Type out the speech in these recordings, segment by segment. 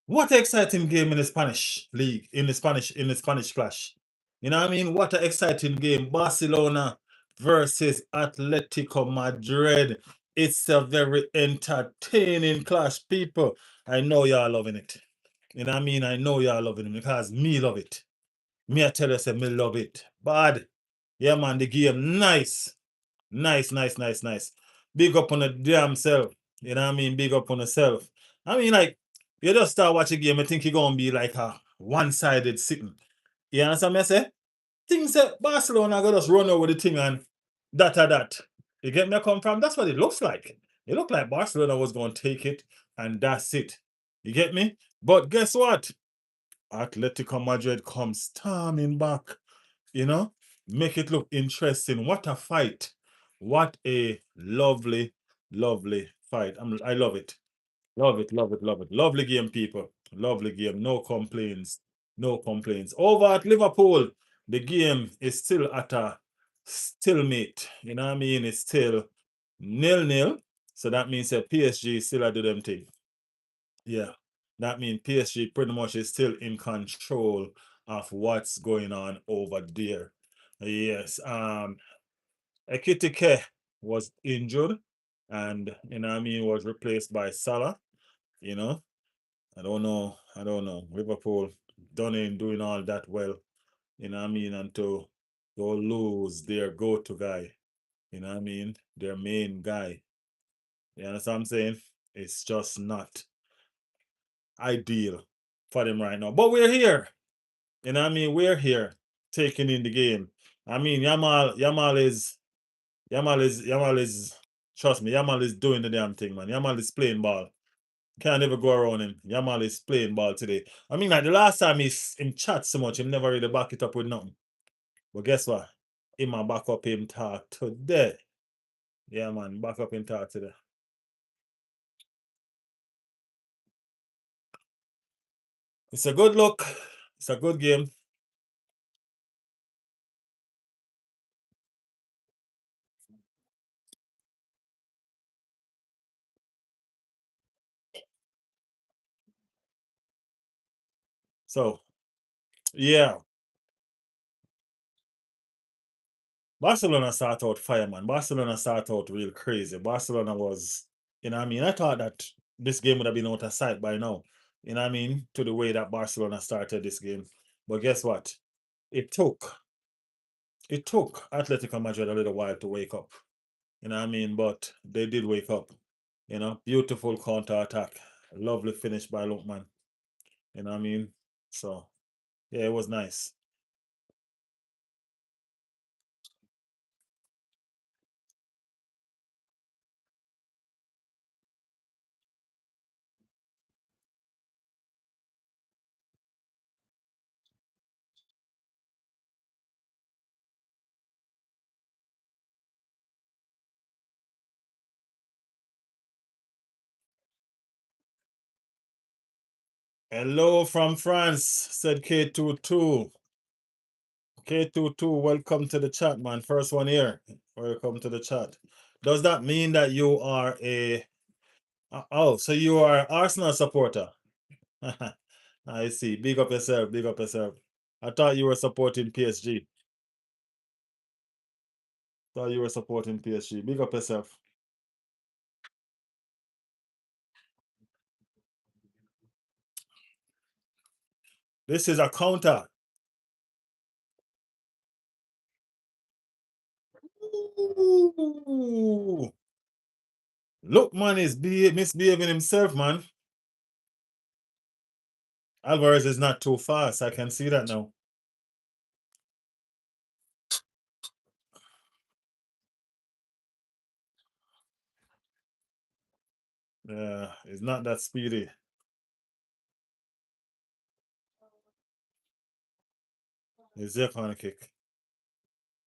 What an exciting game in the Spanish league, in the Spanish clash. You know what I mean? What an exciting game. Barcelona versus Atletico Madrid. It's a very entertaining clash, people. I know y'all loving it. You know what I mean? I know y'all loving it because me love it. Me, I tell you, say me love it. Bad. Yeah, man, the game nice. Nice. Big up on the damn self. You know what I mean? Big up on yourself. I mean, like, you just start watching a game, I think you're gonna be like a one-sided sitting. You understand me I say? Things that Barcelona gonna just run over the thing and that. You get me I come from? That's what it looks like. It looked like Barcelona was gonna take it and that's it. You get me? But guess what? Atletico Madrid comes storming back, you know, make it look interesting. What a fight. What a lovely fight. I love it. Love it. Lovely game, people. Lovely game. No complaints. No complaints. Over at Liverpool, the game is still at a stalemate. You know what I mean? It's still 0-0. So that means that PSG still a do them thing. Yeah. That means PSG pretty much is still in control of what's going on over there. Yes. Ekitike was injured and you know what I mean was replaced by Salah. You know, I don't know. Liverpool done ain't doing all that well, you know what I mean, and to go lose their go-to guy, you know what I mean, their main guy. You understand what I'm saying? It's just not ideal for them right now. But we're here. You know what I mean? We're here taking in the game. I mean, Yamal is trust me, Yamal is doing the damn thing, man. Yamal is playing ball. Can't ever go around him. Yamal is playing ball today. I mean, like the last time him chat so much, him never really back it up with nothing. But guess what? Him a back up him talk today. Yeah, man, back up him talk today. It's a good look. It's a good game. So, yeah. Barcelona start out fire, man. Barcelona start out real crazy. Barcelona was, you know what I mean? I thought that this game would have been out of sight by now. You know what I mean? To the way that Barcelona started this game. But guess what? It took it took Atletico Madrid a little while to wake up. You know what I mean? But they did wake up. You know, beautiful counter attack. Lovely finish by Lookman. You know what I mean? So yeah, it was nice. Hello from France, said K22. K22, welcome to the chat, man. First one here. Welcome to the chat. Does that mean that you are a oh, so you are Arsenal supporter? I see. Big up yourself, big up yourself. I thought you were supporting PSG. Thought you were supporting PSG. Big up yourself. This is a counter. Ooh. Look, man, is misbehaving himself, man. Alvarez is not too fast. I can see that now. Yeah, it's not that speedy. It's a corner kick.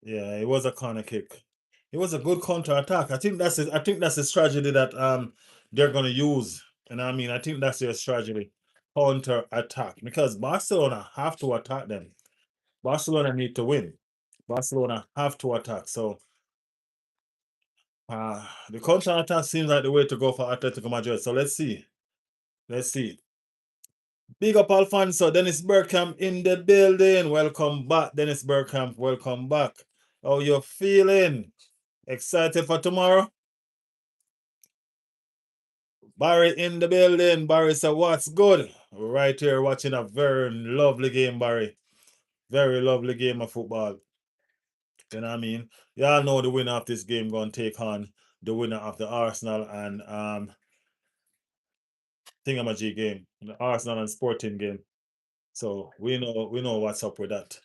Yeah, it was a corner kick. It was a good counter attack. I think that's a strategy that they're gonna use. And I mean, I think that's their strategy. Counter attack. Because Barcelona have to attack them. Barcelona need to win. Barcelona have to attack. So the counter attack seems like the way to go for Atletico Madrid. So let's see. Let's see. Big up Alfonso, Dennis Bergkamp in the building. Welcome back, Dennis Bergkamp. Welcome back. How you feeling? Excited for tomorrow? Barry in the building. Barry said, what's good? Right here watching a very lovely game, Barry. Very lovely game of football. You know what I mean? Y'all know the winner of this game going to take on the winner of the Arsenal and Thingamajig game. The Arsenal and Sporting game. So we know what's up with that.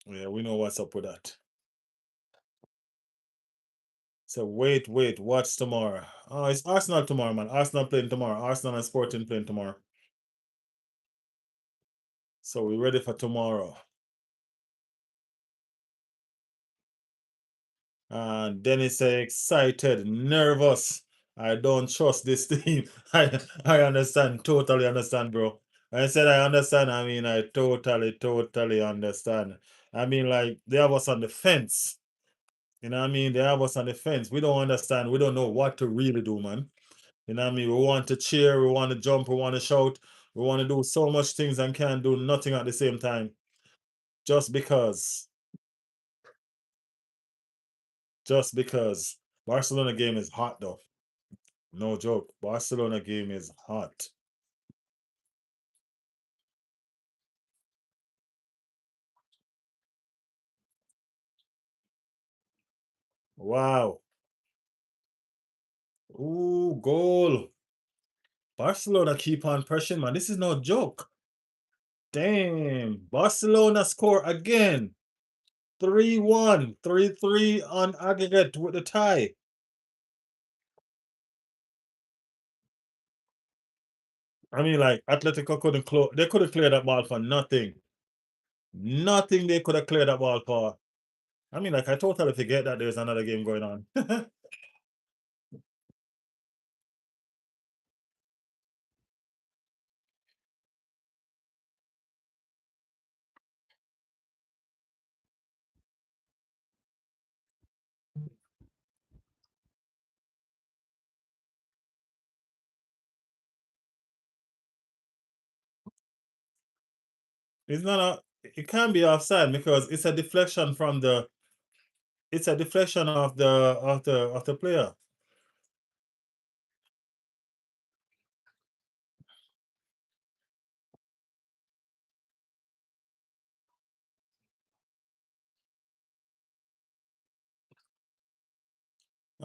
Yeah, we know what's up with that. So wait, what's tomorrow? Oh, it's Arsenal tomorrow, man. Arsenal playing tomorrow. Arsenal and Sporting playing tomorrow. So we ready for tomorrow. And Dennis say excited, nervous. I don't trust this team. I understand, totally understand, bro. I said I understand. I mean, I totally understand. I mean, like they have us on the fence. You know what I mean? They have us on the fence. We don't understand. We don't know what to really do, man. You know what I mean? We want to cheer, we want to jump, we want to shout, we want to do so much things and can't do nothing at the same time. Just because. Just because. Barcelona game is hot though. No joke. Barcelona game is hot. Wow. Ooh, goal. Barcelona keep on pressing, man. This is no joke. Damn. Barcelona score again. 3-1. 3-3 on aggregate with the tie. I mean, like, Atletico couldn't close. They could have cleared that ball for nothing. Nothing they could have cleared that ball for. I mean, like, I totally forget that there's another game going on. It's not a, it can't be offside because it's a deflection from the, it's a deflection of the player.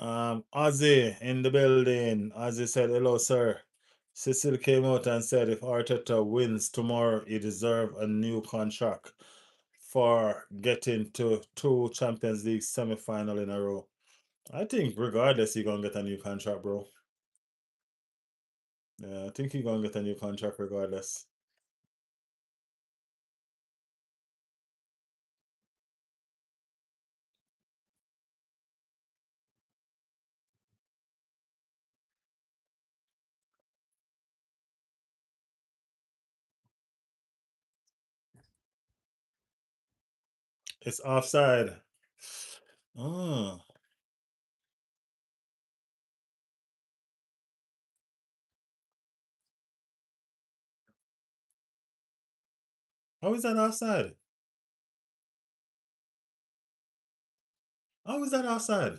Ozzy in the building. Ozzy said, hello, sir. Cecil came out and said if Arteta wins tomorrow, he deserves a new contract for getting to 2 Champions League semi-final in a row. I think regardless, he's gonna get a new contract, bro. Yeah, I think he's gonna get a new contract regardless. It's offside. Oh, how is that offside? How is that offside?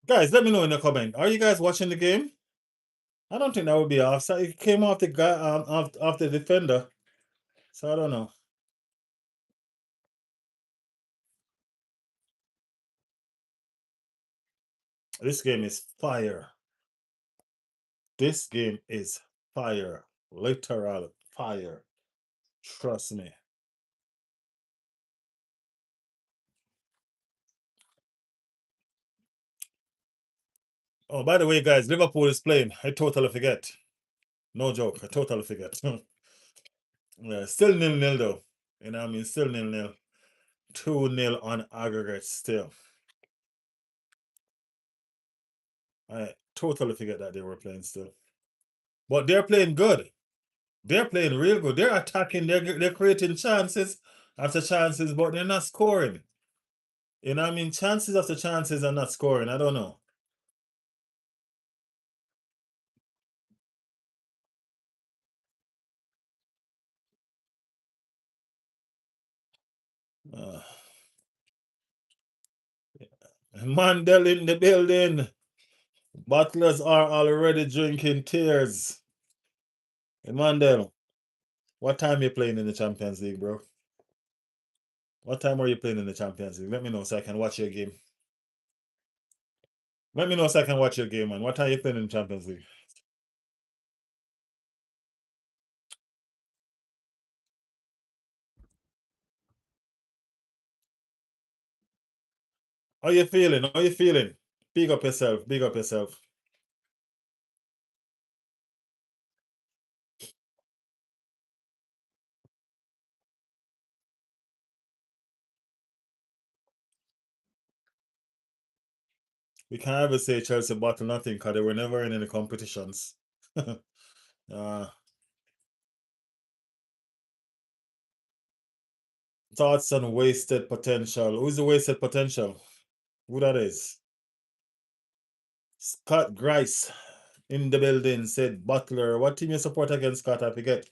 Guys, let me know in the comment. Are you guys watching the game? I don't think that would be offside. It came off the guy off the defender. So I don't know. This game is fire. This game is fire. Literal fire. Trust me. Oh, by the way, guys, Liverpool is playing. I totally forget. No joke. I totally forget. Yeah, still 0-0 though. You know what I mean? Still 0-0. 2-0 on aggregate still. I totally forget that they were playing still. But they're playing good. They're playing real good. They're attacking. They're creating chances after chances, but they're not scoring. You know what I mean? Chances after chances are not scoring. I don't know. Uh, Mandel in the building. Butlers are already drinking tears. Hey, Mandel, what time you playing in the Champions League, bro? What time are you playing in the Champions League? Let me know so I can watch your game. Let me know so I can watch your game, man. What time you playing in the Champions League? How you feeling? How you feeling? Big up yourself. Big up yourself. We can't ever say Chelsea bottle nothing because they were never in any competitions. uh, Thoughts on wasted potential. Who's the wasted potential? Who that is? Scott Grice in the building said Butler. What team you support against Scott? I forget.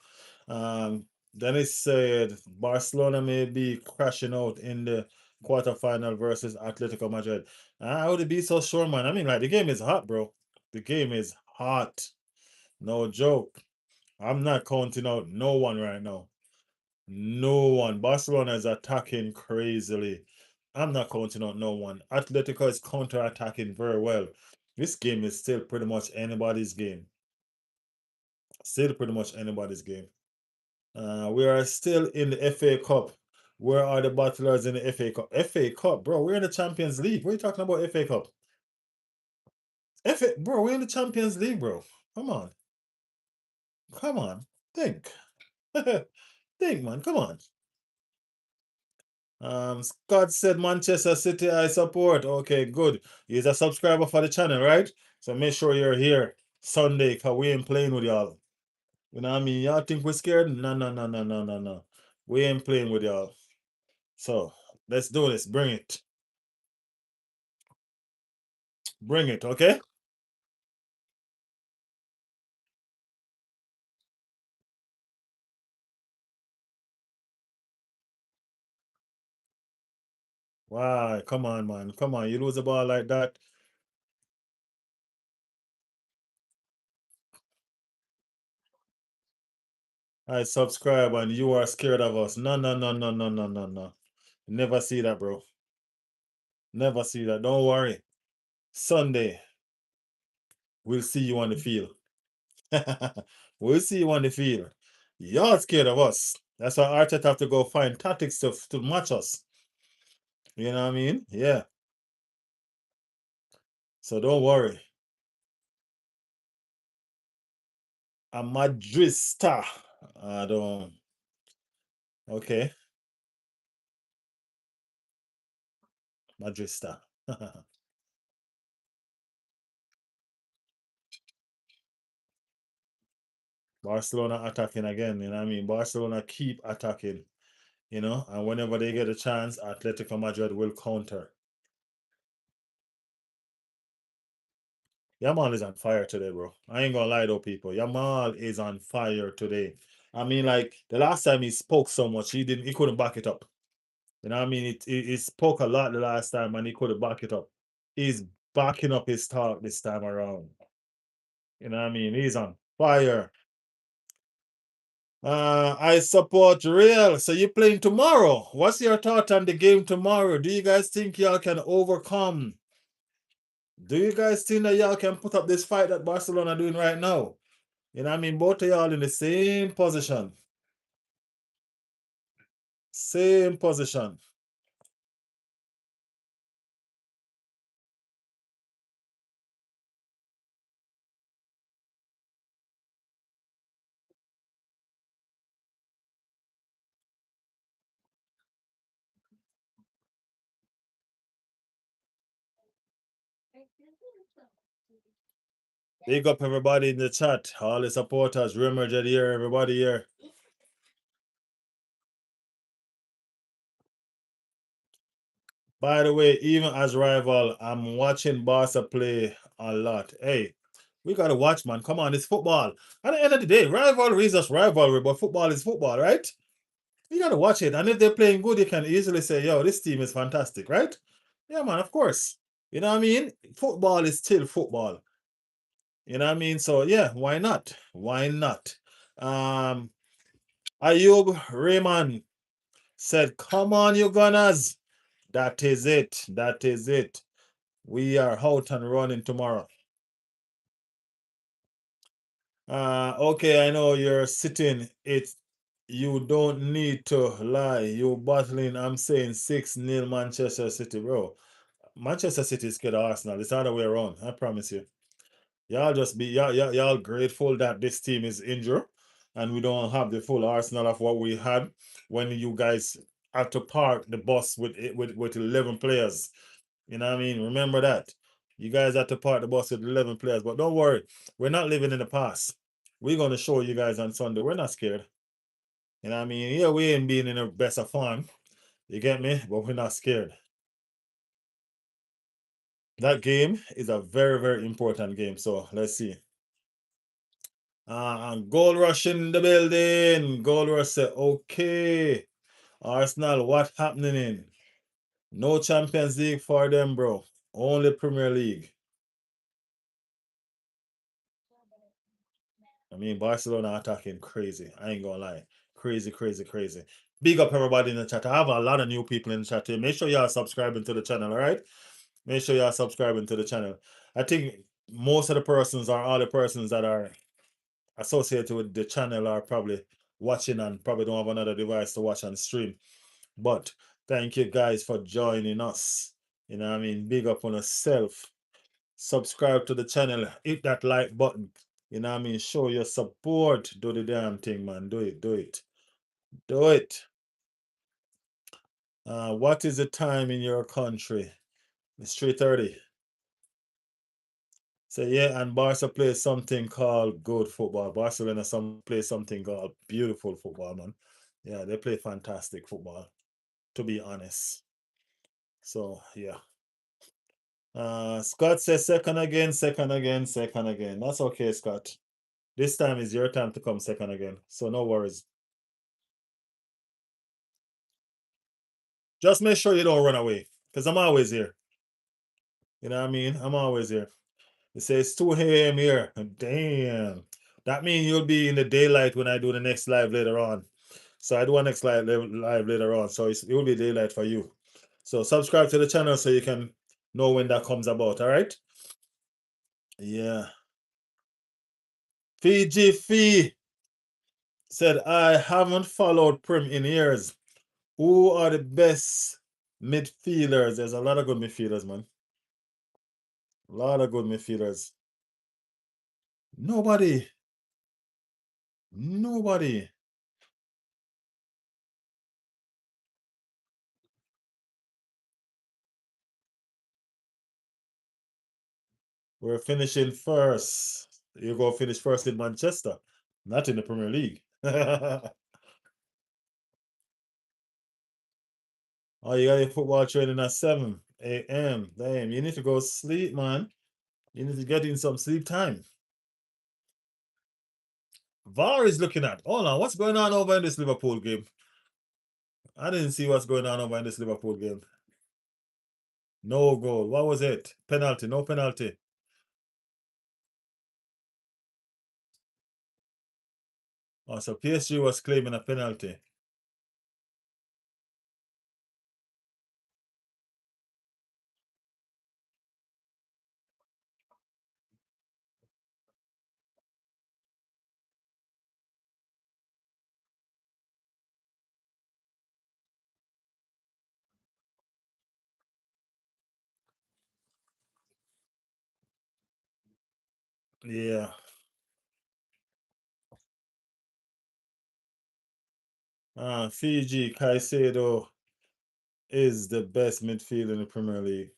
Um, Dennis said Barcelona may be crashing out in the quarterfinal versus Atletico Madrid. How would it be so sure, man? I mean, like the game is hot, bro. The game is hot. No joke. I'm not counting out no one right now. No one. Barcelona is attacking crazily. I'm not counting out no one. Atletico is counter-attacking very well. This game is still pretty much anybody's game. Still pretty much anybody's game. We are still in the FA Cup. Where are the battlers in the FA Cup? FA Cup, bro. We're in the Champions League. What are you talking about, FA Cup? Bro, we're in the Champions League, bro. Come on. Come on. Think. Think, man. Come on. Scott said Manchester City I support. Okay, good. He's a subscriber for the channel, right? So make sure you're here Sunday because we ain't playing with y'all. You know what I mean? Y'all think we're scared? No, no, no, no, no, no, no. We ain't playing with y'all. So let's do this. Bring it. Bring it, okay? Why? Come on, man. Come on. You lose a ball like that. I subscribe and you are scared of us. No, no, no, no, no, no, no, no. Never see that, bro. Never see that. Don't worry. Sunday, we'll see you on the field. We'll see you on the field. Y'all scared of us. That's why Arteta have to go find tactics to match us. You know what I mean? Yeah. So don't worry. A Madrista. I don't. Okay. Madrista. Barcelona attacking again. You know what I mean? Barcelona keep attacking. And whenever they get a chance, Atletico Madrid will counter. Yamal is on fire today, bro. I ain't gonna lie though, people. Yamal is on fire today. I mean, like the last time he spoke so much, he couldn't back it up. You know what I mean? He spoke a lot the last time and he couldn't back it up. He's backing up his talk this time around. You know what I mean? He's on fire. I support Real. So you're playing tomorrow. What's your thought on the game tomorrow? Do you guys think y'all can overcome? Do you guys think that y'all can put up this fight that Barcelona doing right now? You know what I mean? Both of y'all in the same position. Same position. Big up everybody in the chat, all the supporters, Remerge here, everybody here. By the way, even as rival, I'm watching Barca play a lot. Hey, we gotta watch, man. Come on, it's football. At the end of the day, rivalry is just rivalry, but football is football, right? You gotta watch it. And if they're playing good, you can easily say, yo, this team is fantastic, right? Yeah, man, of course. You know what I mean? Football is still football. You know what I mean? So yeah, why not? Why not? Um Ayub Rayman said, come on, you Gunners. That is it. That is it. We are out and running tomorrow. Okay, I know you're sitting. You don't need to lie. You battling. I'm saying 6-0 Manchester City, bro. Manchester City is scared of Arsenal. It's the other way around. I promise you. Y'all just be y'all grateful that this team is injured and we don't have the full arsenal of what we had when you guys had to park the bus with 11 players. You know what I mean? Remember that. You guys had to park the bus with 11 players, but don't worry. We're not living in the past. We're going to show you guys on Sunday. We're not scared. You know what I mean? Yeah, we ain't being in the best of form. You get me? But we're not scared. That game is a very, very important game. So let's see. And Gold Rush in the building. Gold Rush said, okay. Arsenal, what happening in? No Champions League for them, bro. Only Premier League. I mean, Barcelona attacking crazy. I ain't gonna lie. Crazy, crazy, crazy. Big up everybody in the chat. I have a lot of new people in the chat here. Make sure you are subscribing to the channel, all right? Make sure you are subscribing to the channel. I think most of the persons or all the persons that are associated with the channel are probably watching and probably don't have another device to watch and stream. But thank you guys for joining us. You know what I mean? Big up on yourself. Subscribe to the channel. Hit that like button. You know what I mean? Show your support. Do the damn thing, man. Do it. Do it. Do it. What is the time in your country? It's 3:30. So yeah, and Barca plays something called good football. Barcelona plays something called beautiful football, man. Yeah, they play fantastic football, to be honest. So yeah. Scott says second again, second again, second again. That's okay, Scott. This time is your time to come second again. So no worries. Just make sure you don't run away. Because I'm always here. You know what I mean? I'm always here. It says 2 a.m. here. Damn. That means you'll be in the daylight when I do the next live later on. So I do a next live later on. So it will be daylight for you. So subscribe to the channel so you can know when that comes about. All right? Yeah. Fiji Fee said, I haven't followed Prim in years. Who are the best midfielders? There's a lot of good midfielders, man. A lot of good midfielders. Nobody. Nobody. We're finishing first. You go finish first in Manchester, not in the Premier League. Oh, you got your football training at 7 a.m. Damn, you need to go sleep, man. You need to get in some sleep time. VAR is looking at. Hold on, what's going on over in this Liverpool game? I didn't see what's going on over in this Liverpool game. No goal. What was it? Penalty. No penalty. Oh, so PSG was claiming a penalty. Yeah. Fiji Caicedo is the best midfield in the Premier League.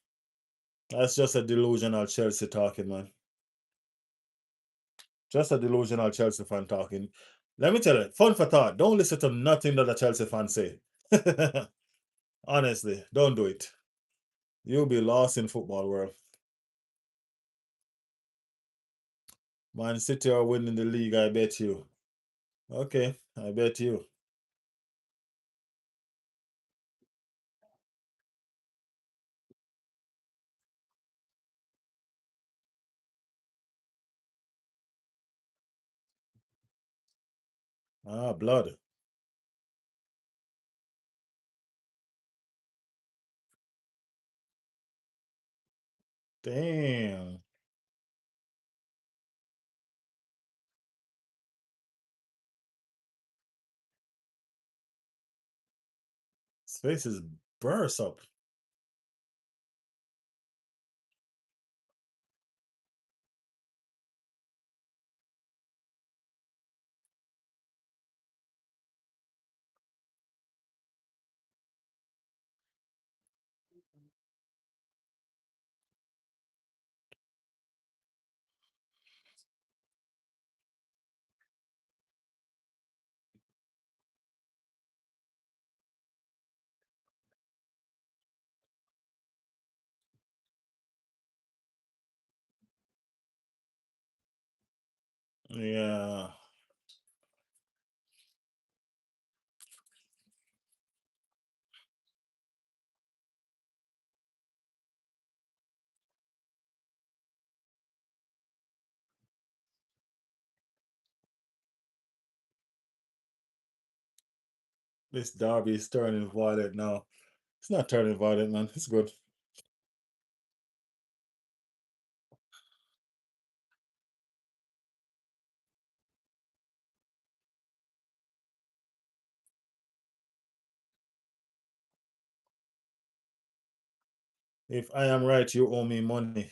That's just a delusional Chelsea talking, man. Just a delusional Chelsea fan talking. Let me tell you, fun for thought. Don't listen to nothing that a Chelsea fan say. Honestly, don't do it. You'll be lost in football world. Man City are winning the league, I bet you. Okay, I bet you. Ah, blood. Damn. His face is burst up. Yeah. This derby is turning violent now. It's not turning violent, man. It's good. If I am right, you owe me money.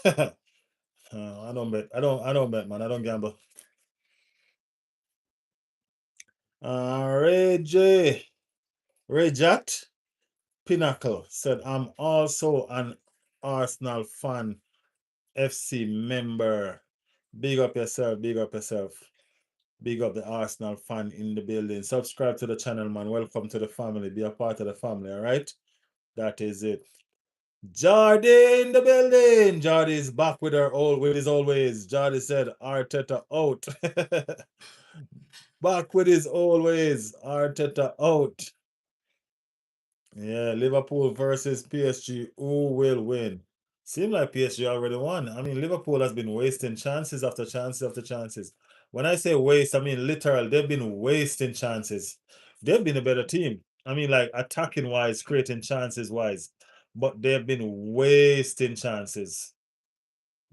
I don't bet. I don't bet, man. I don't gamble. Ray J. Ray Jat Pinnacle said, I'm also an Arsenal fan, FC member. Big up yourself, big up yourself. Big up the Arsenal fan in the building. Subscribe to the channel, man. Welcome to the family. Be a part of the family, all right? That is it. Jardy in the building. Jardy is back with his always. Jardy said Arteta out. Back with his always. Arteta out. Yeah, Liverpool versus PSG. Who will win? Seems like PSG already won. I mean, Liverpool has been wasting chances after chances after chances. When I say waste, I mean literal. They've been wasting chances. They've been a better team. I mean, like attacking wise, creating chances wise, but they've been wasting chances.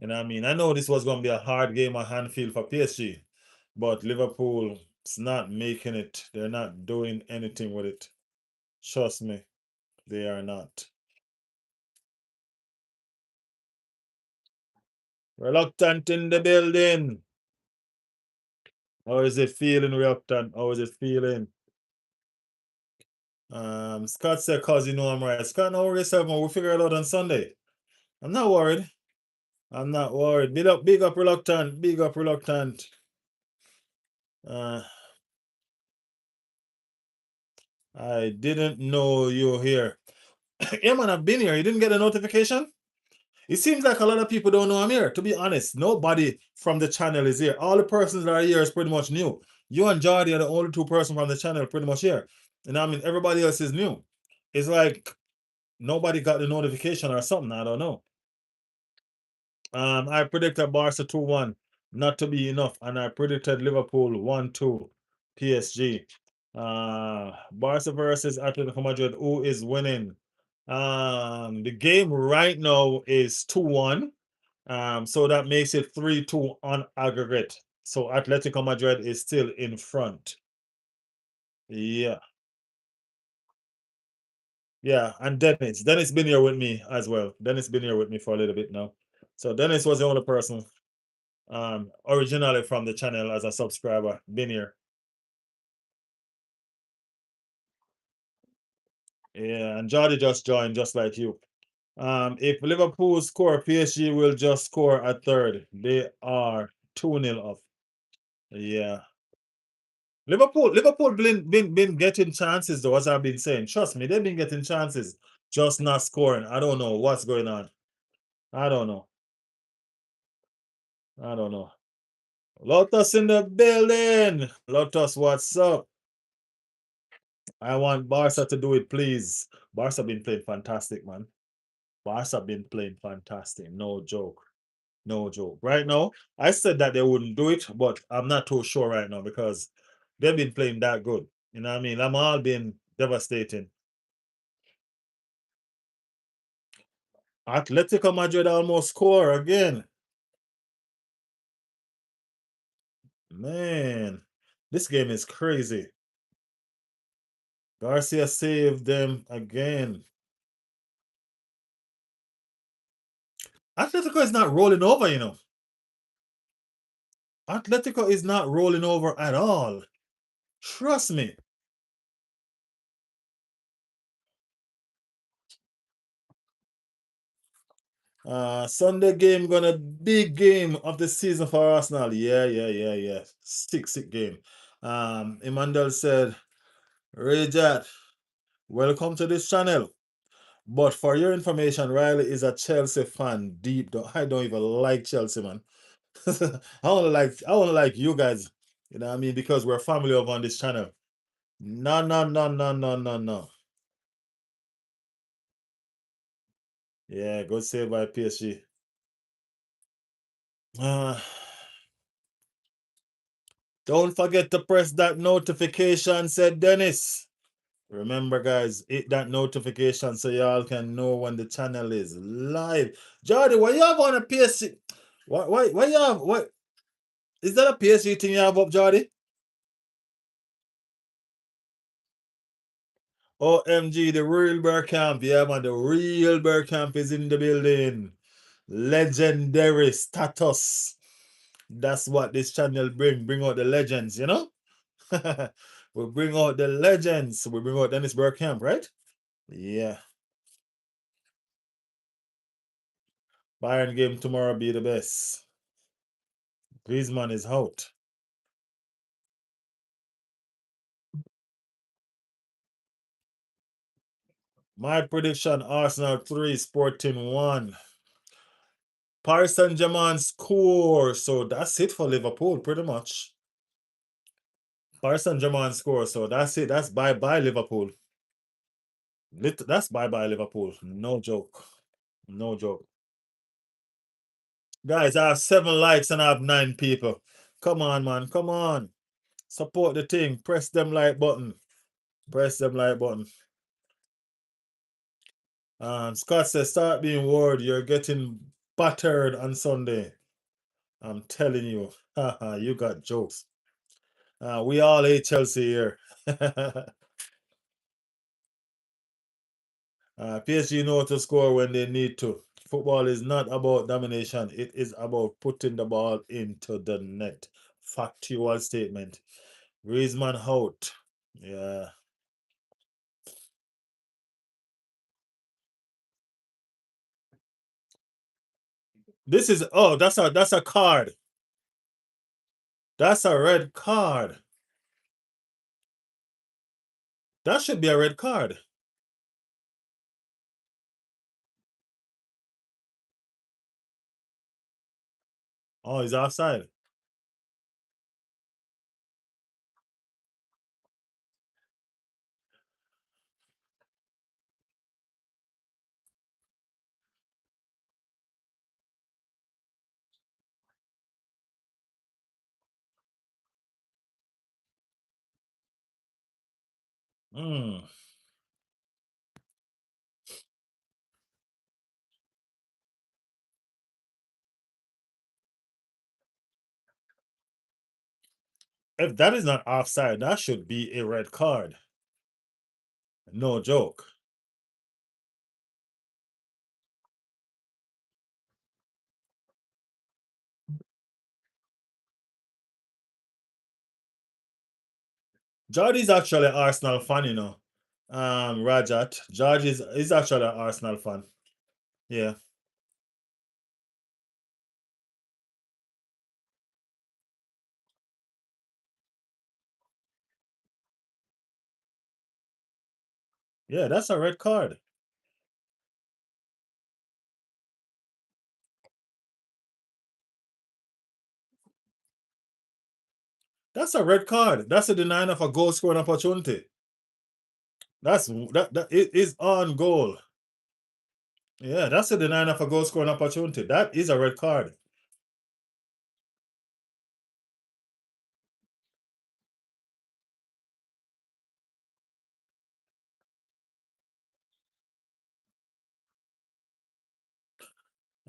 You know what I mean? I know this was going to be a hard game at Anfield for PSG, but Liverpool's not making it. They're not doing anything with it. Trust me, they are not. Reluctant in the building. How is it feeling, reluctant? How is it feeling? Scott said, cause you know I'm right. Scott, no worries, man. We'll figure it out on Sunday. I'm not worried. I'm not worried. Big up, reluctant. Big up, reluctant. Uh, I didn't know you were here. Yeah, man, I've been here. You didn't get a notification? It seems like a lot of people don't know I'm here. To be honest, nobody from the channel is here. All the persons that are here is pretty much new. You and Jordy are the only two persons from the channel pretty much here. And I mean, everybody else is new. It's like nobody got the notification or something. I don't know. I predicted Barca 2-1, not to be enough. And I predicted Liverpool 1-2 PSG. Barca versus Atletico Madrid. Who is winning? The game right now is 2-1. So that makes it 3-2 on aggregate. So Atletico Madrid is still in front. Yeah. Yeah, and Dennis. Dennis been here with me as well. Dennis been here with me for a little bit now. So Dennis was the only person originally from the channel as a subscriber. Been here. Yeah, and Jordy just joined just like you. If Liverpool score, PSG will just score a third. They are 2-0 up. Yeah. Liverpool been getting chances though, as I've been saying. Trust me, they've been getting chances, just not scoring. I don't know what's going on. I don't know. I don't know. Lotus in the building. Lotus, what's up? I want Barca to do it, please. Barca been playing fantastic, man. Barca been playing fantastic. No joke. No joke. Right now, I said that they wouldn't do it, but I'm not too sure right now because they've been playing that good. You know what I mean? I'm all been devastating. Atletico Madrid almost score again. Man, this game is crazy. Garcia saved them again. Atletico is not rolling over, you know. Atletico is not rolling over at all. Trust me. Sunday game gonna big game of the season for Arsenal. Yeah. Sick game. Emmanuel said, Rajat, welcome to this channel. But for your information, Riley is a Chelsea fan. I don't even like Chelsea, man. I wanna like you guys. You know what I mean? Because we're family over on this channel. No. Yeah, good save by PSG. Uh, don't forget to press that notification, said Dennis. Remember, guys, hit that notification so y'all can know when the channel is live. Jordy, what you have on a PSG? Why you have what? Is that a PSG thing you have up, Jordy? OMG, the real Bergkamp. Yeah, man, the real Bergkamp is in the building. Legendary status. That's what this channel bring out the legends, you know? We bring out the legends. We bring out Dennis Bergkamp, right? Yeah. Bayern game tomorrow be the best. Griezmann is out. My prediction, Arsenal 3, Sporting 1. Paris Saint-Germain score. So that's it for Liverpool, pretty much. Paris Saint-Germain score. So that's it. That's bye-bye Liverpool. That's bye-bye Liverpool. No joke. No joke. Guys, I have 7 likes and I have 9 people. Come on, man. Come on. Support the thing. Press them like button. Press them like button. Scott says, start being worried. You're getting battered on Sunday. I'm telling you. You got jokes. We all hate Chelsea here. PSG know to score when they need to. Football is not about domination. It is about putting the ball into the net. Factual statement. Griezmann out. Yeah. This is that's a card. That's a red card. That should be a red card. Oh, he's offside. Hmm. If that is not offside, that should be a red card. No joke. George is actually an Arsenal fan, you know. Rajat. George is actually an Arsenal fan. Yeah. Yeah, that's a red card. That's a red card. That's a denying of a goal scoring opportunity. That it is on goal. Yeah, that's a denying of a goal scoring opportunity. That is a red card.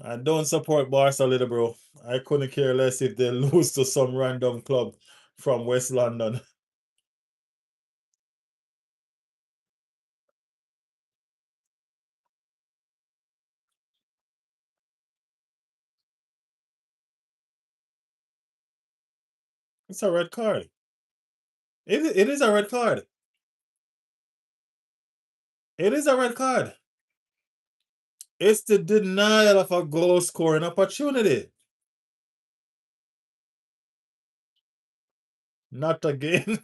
I don't support Barca, little bro. I couldn't care less if they lose to some random club from West London. It's a red card. It is a red card. It is a red card. It's the denial of a goal scoring opportunity. Not again.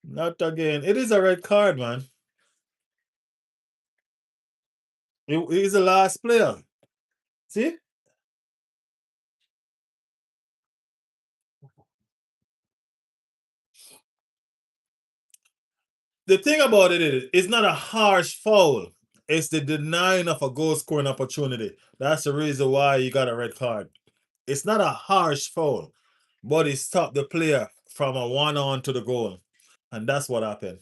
Not again. It is a red card, man. He's the last player. See? The thing about it is, it's not a harsh foul. It's the denying of a goal scoring opportunity. That's the reason why you got a red card. It's not a harsh foul, but it stopped the player from a one-on to the goal. And that's what happened.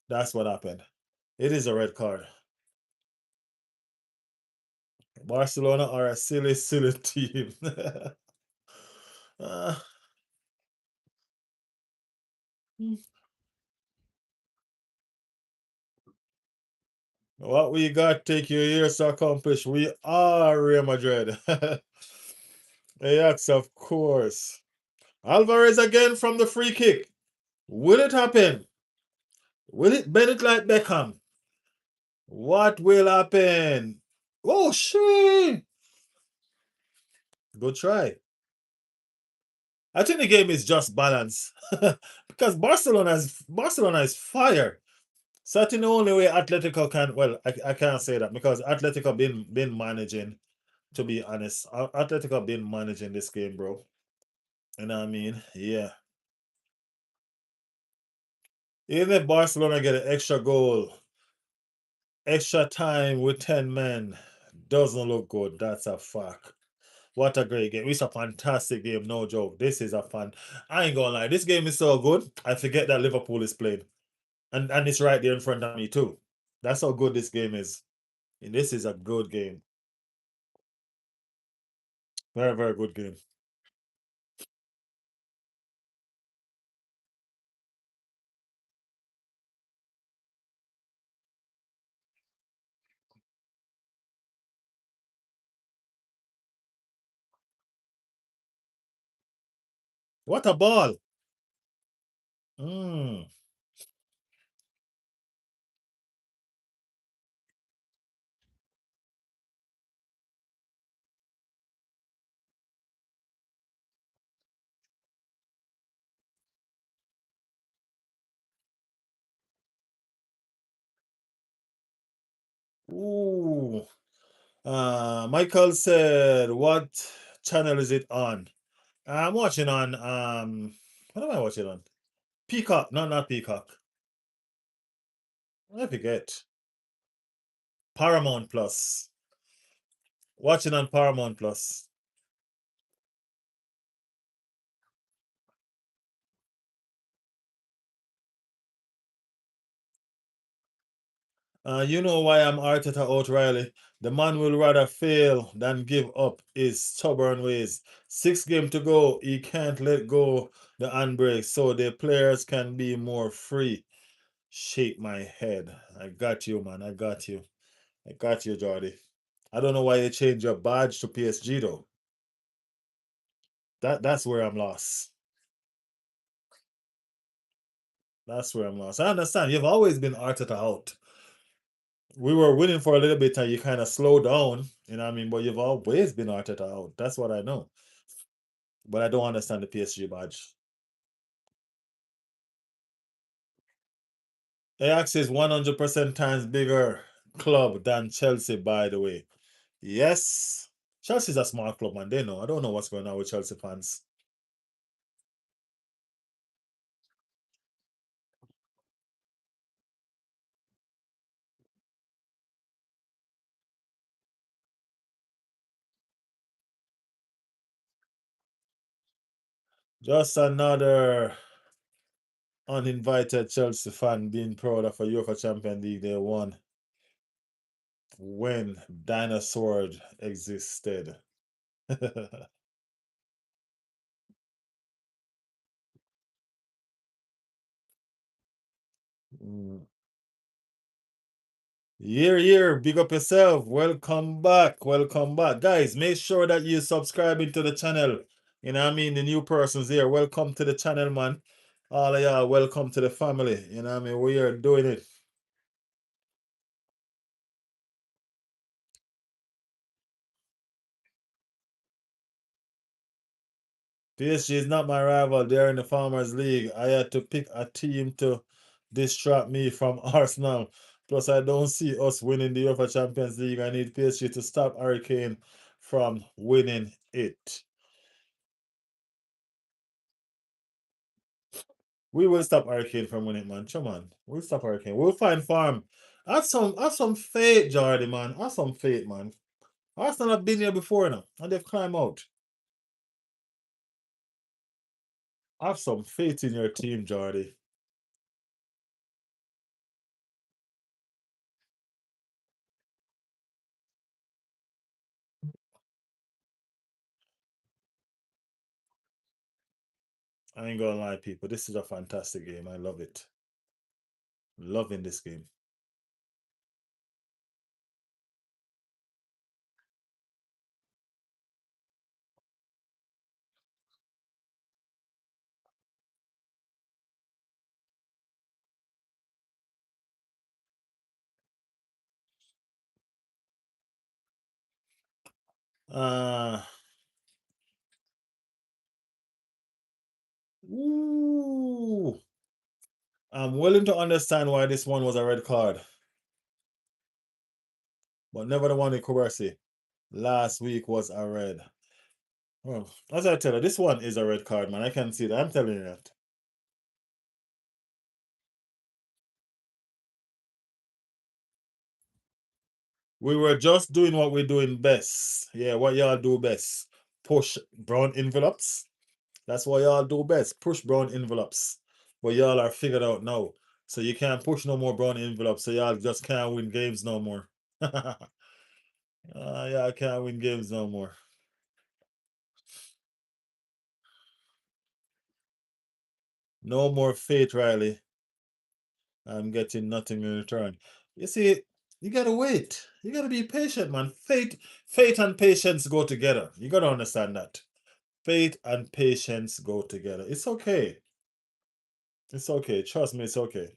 That's what happened. It is a red card. Barcelona are a silly, silly team. Uh, what we got take your years to accomplish. We are Real Madrid. Ajax, of course. Alvarez again from the free kick. Will it happen? Will it bend it like Beckham? What will happen? Oh shit! Good try. I think the game is just balance because Barcelona is fire. So I think the only way Atletico can I can't say that because Atletico been managing. To be honest, Atletico been managing this game, bro. You know what I mean? Yeah. Even if Barcelona get an extra goal, extra time with 10 men doesn't look good. That's a fact. What a great game. It's a fantastic game, no joke. This is a fun. I ain't gonna lie. This game is so good. I forget that Liverpool is playing. And it's right there in front of me too. That's how good this game is. And this is a good game. Very, very good game. What a ball. Mm. Ooh. Michael said, what channel is it on? I'm watching on what am I watching on? Peacock. No, not Peacock. I forget. Paramount Plus. Watching on Paramount Plus. You know why I'm Arteta out, Riley. The man will rather fail than give up his stubborn ways. 6 games to go. He can't let go the handbrake so the players can be more free. Shake my head. I got you, man. I got you. I got you, Jordy. I don't know why you changed your badge to PSG though. That's where I'm lost. That's where I'm lost. I understand. You've always been Arteta out. We were winning for a little bit and you kind of slowed down, you know what I mean? But you've always been Arteta out. That's what I know. But I don't understand the PSG badge. Ajax is 100% times bigger club than Chelsea, by the way. Yes. Chelsea's a small club, man. They know. I don't know what's going on with Chelsea fans. Just another uninvited Chelsea fan being proud of a UEFA Champions League they won when dinosaur existed. Mm. Year, big up yourself. Welcome back. Welcome back. Guys, make sure that you subscribing to the channel. You know what I mean? The new persons here. Welcome to the channel, man. All of y'all, welcome to the family. You know what I mean? We are doing it. PSG is not my rival. They're in the Farmers League. I had to pick a team to distract me from Arsenal. Plus, I don't see us winning the UEFA Champions League. I need PSG to stop Hurricane from winning it. We will stop Hurricane from winning, man. Come on. We'll stop Hurricane. We'll find farm. Have some faith, Jordy, man. Have some faith, man. Arsenal have been here before now, and they've climbed out. Have some faith in your team, Jordy. I ain't gonna lie, people. This is a fantastic game. I love it. Loving this game. Uh ooh. I'm willing to understand why this one was a red card, but never the one in Kubersi. Last week was a red. Well, as I tell you, this one is a red card, man. I can see that. I'm telling you that. We were just doing what we're doing best. Yeah, what y'all do best. Push brown envelopes. That's what y'all do best. Push brown envelopes. But y'all are figured out now. So you can't push no more brown envelopes. So y'all just can't win games no more. Y'all can't win games no more. No more faith, Riley. I'm getting nothing in return. You see, you gotta wait. You gotta be patient, man. Faith and patience go together. You gotta understand that. Faith and patience go together. It's okay. It's okay. Trust me, it's okay.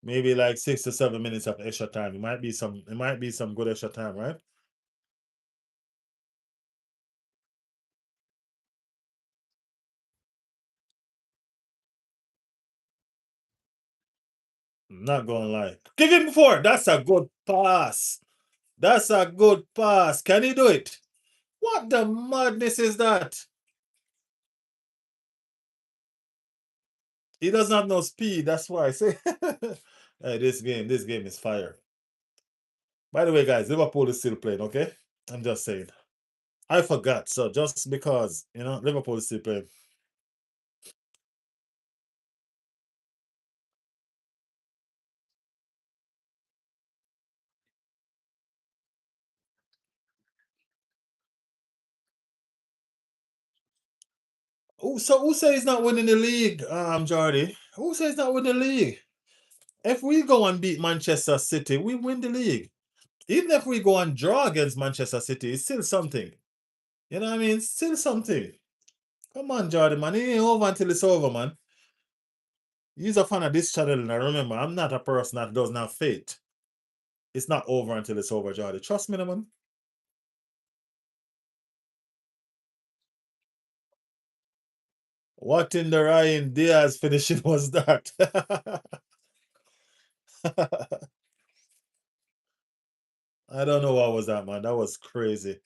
Maybe like 6 to 7 minutes of extra time. It might be some good extra time, right? Not gonna lie. Kick it before. That's a good pass. That's a good pass. Can he do it? What the madness is that? He doesn't have no speed. That's why I say hey, this game is fire. By the way, guys, Liverpool is still playing, okay? I'm just saying. I forgot. So just because, Liverpool is still playing. Who says he's not winning the league, Jordy? Who says he's not winning the league? If we go and beat Manchester City, we win the league. Even if we go and draw against Manchester City, it's still something. You know what I mean? Still something. Come on, Jordan, man. It ain't over until it's over, man. He's a fan of this channel, and I remember I'm not a person that doesn't have faith. It's not over until it's over, Jordy. Trust me, man. What in the Ryan Diaz finishing was that? I don't know what was that, man. That was crazy.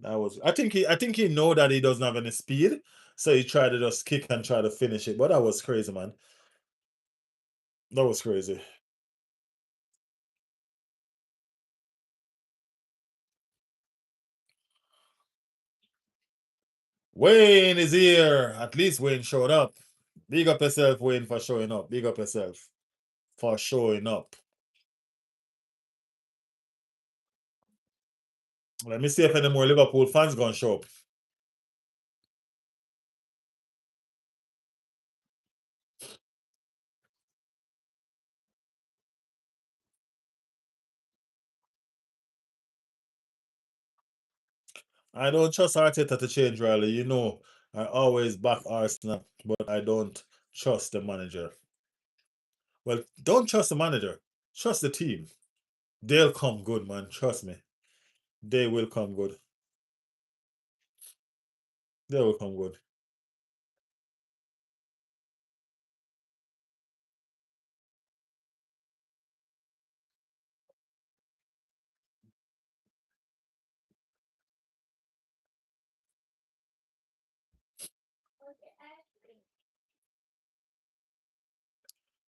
That was. I think he know that he doesn't have any speed, so he tried to just kick and try to finish it. But that was crazy, man. That was crazy. Wayne is here. At least Wayne showed up. Big up yourself, Wayne, for showing up. Big up yourself for showing up. Let me see if any more Liverpool fans gonna show up. I don't trust Arteta to change, Riley. You know, I always back Arsenal, but I don't trust the manager. Well, don't trust the manager. Trust the team. They'll come good, man. Trust me. They will come good. They will come good.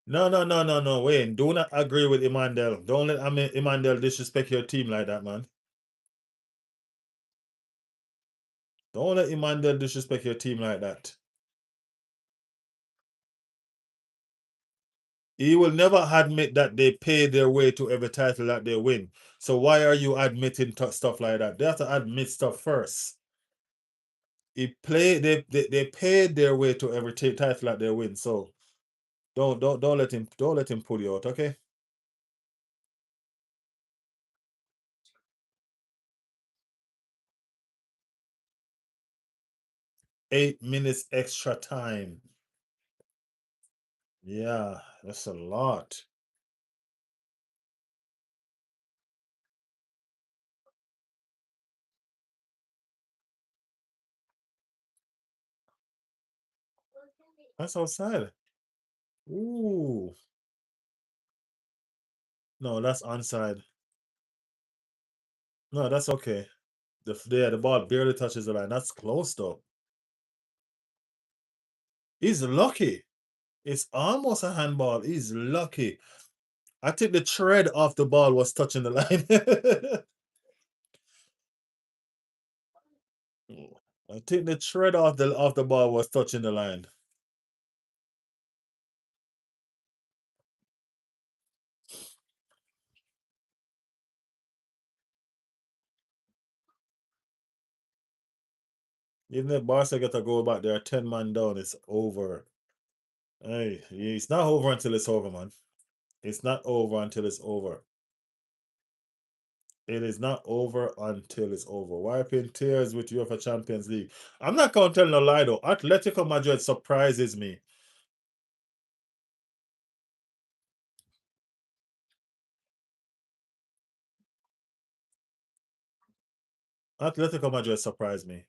No, no, no, no, no, Wayne. Do not agree with Emmanuel. Don't let Emmanuel disrespect your team like that, man. Don't let Emmanuel disrespect your team like that. He will never admit that they pay their way to every title that they win. So why are you admitting stuff like that? They have to admit stuff first. They paid their way to every title that they win. So don't let him pull you out, okay? 8 minutes extra time. Yeah, that's a lot. That's outside. Ooh. No, that's onside. No, that's okay. The ball barely touches the line. That's close though. He's lucky. It's almost a handball. He's lucky. I think the tread of the ball was touching the line. I think the tread of the ball was touching the line. Even if Barca get a goal back, they're 10 man down. It's over. Hey, it's not over until it's over, man. It's not over until it's over. It is not over until it's over. Wiping tears with UEFA Champions League. I'm not going to tell no lie though. Atletico Madrid surprises me. Atletico Madrid surprised me.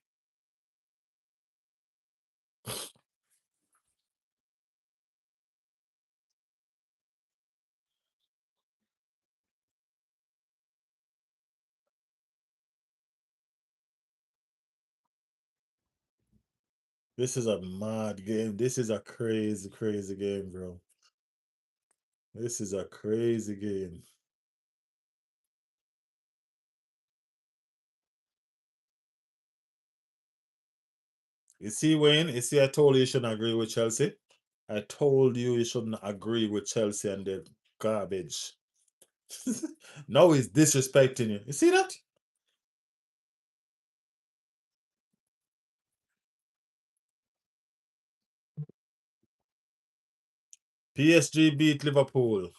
This is a mad game. This is a crazy, crazy game, bro. This is a crazy game. You see, Wayne, you see, I told you you shouldn't agree with Chelsea. I told you you shouldn't agree with Chelsea and their garbage. Now he's disrespecting you. You see that? PSG beat Liverpool.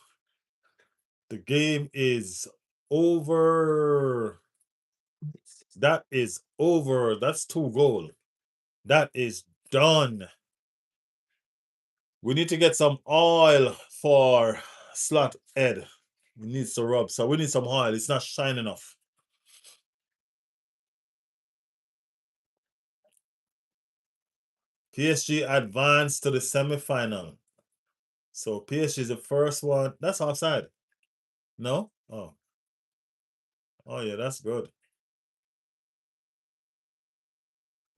The game is over. That is over. That's 2 goal. That is done. We need to get some oil for slot head. We need to rub. So we need some oil. It's not shine enough. PSG advanced to the semi-final. So PSG is the first one. That's offside. No? Oh. Oh yeah, that's good.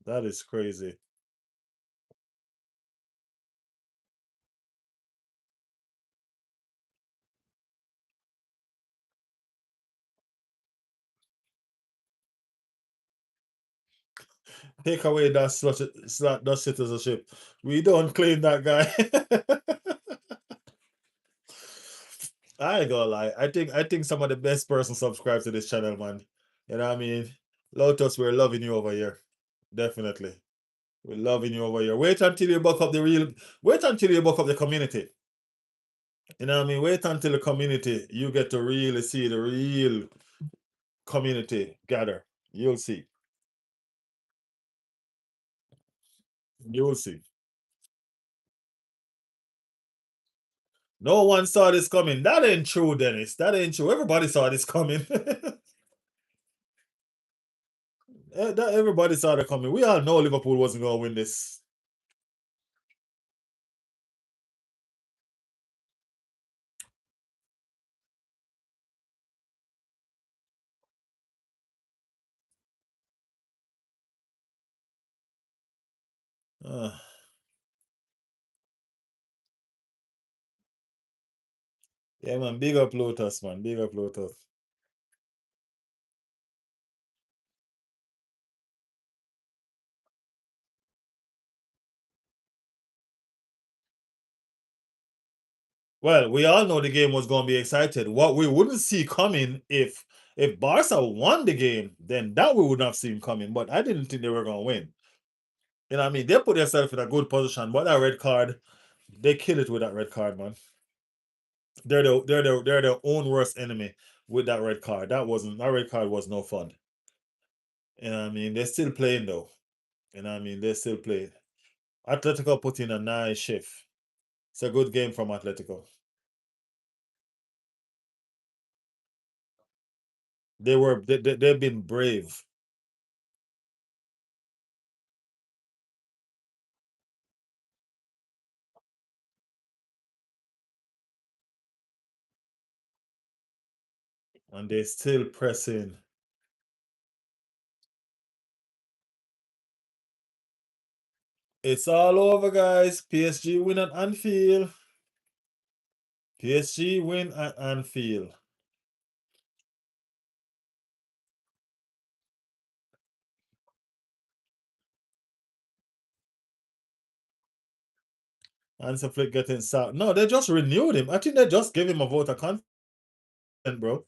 That is crazy. Take away that slot that citizenship. We don't claim that guy. I ain't gonna lie. I think some of the best person subscribe to this channel, man. You know what I mean? Lotus, we're loving you over here. Definitely. We're loving you over here. Wait until you buck up the real wait until you buck up the community. You know what I mean? Wait until the community, you get to really see the real community gather. You'll see. You'll see. No one saw this coming. That ain't true, Dennis. That ain't true. Everybody saw this coming. Everybody saw it coming. We all know Liverpool wasn't going to win this. Uh, yeah, man. Big up Lotus, man. Big up Lotus. Well, we all know the game was going to be excited. What we wouldn't see coming if Barca won the game, then that we would not have seen coming. But I didn't think they were going to win. You know what I mean? They put themselves in a good position, but that red card, they kill it with that red card, man. They're their own worst enemy with that red card. That red card was no fun. You know what I mean? They're still playing though. You know what I mean? They're still playing. Atletico put in a nice shift. It's a good game from Atletico. They've been brave. And they're still pressing. It's all over, guys. PSG win at Anfield. PSG win at Anfield. Hansi Flick getting sacked. No, they just renewed him. I think they just gave him a vote of confidence, bro.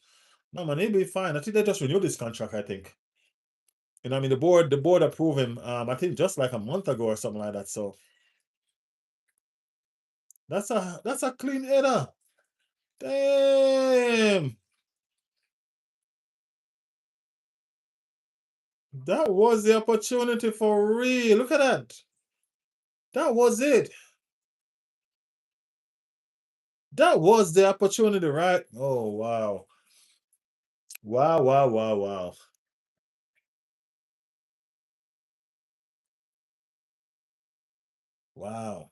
No, man, he'll be fine. I think they just renewed his contract, I think. You know what I mean? The board approved him, I think just like a month ago or something like that. So that's a clean header. Damn. That was the opportunity for real. Look at that. That was it. That was the opportunity, right? Oh wow. Wow, wow, wow, wow. Wow.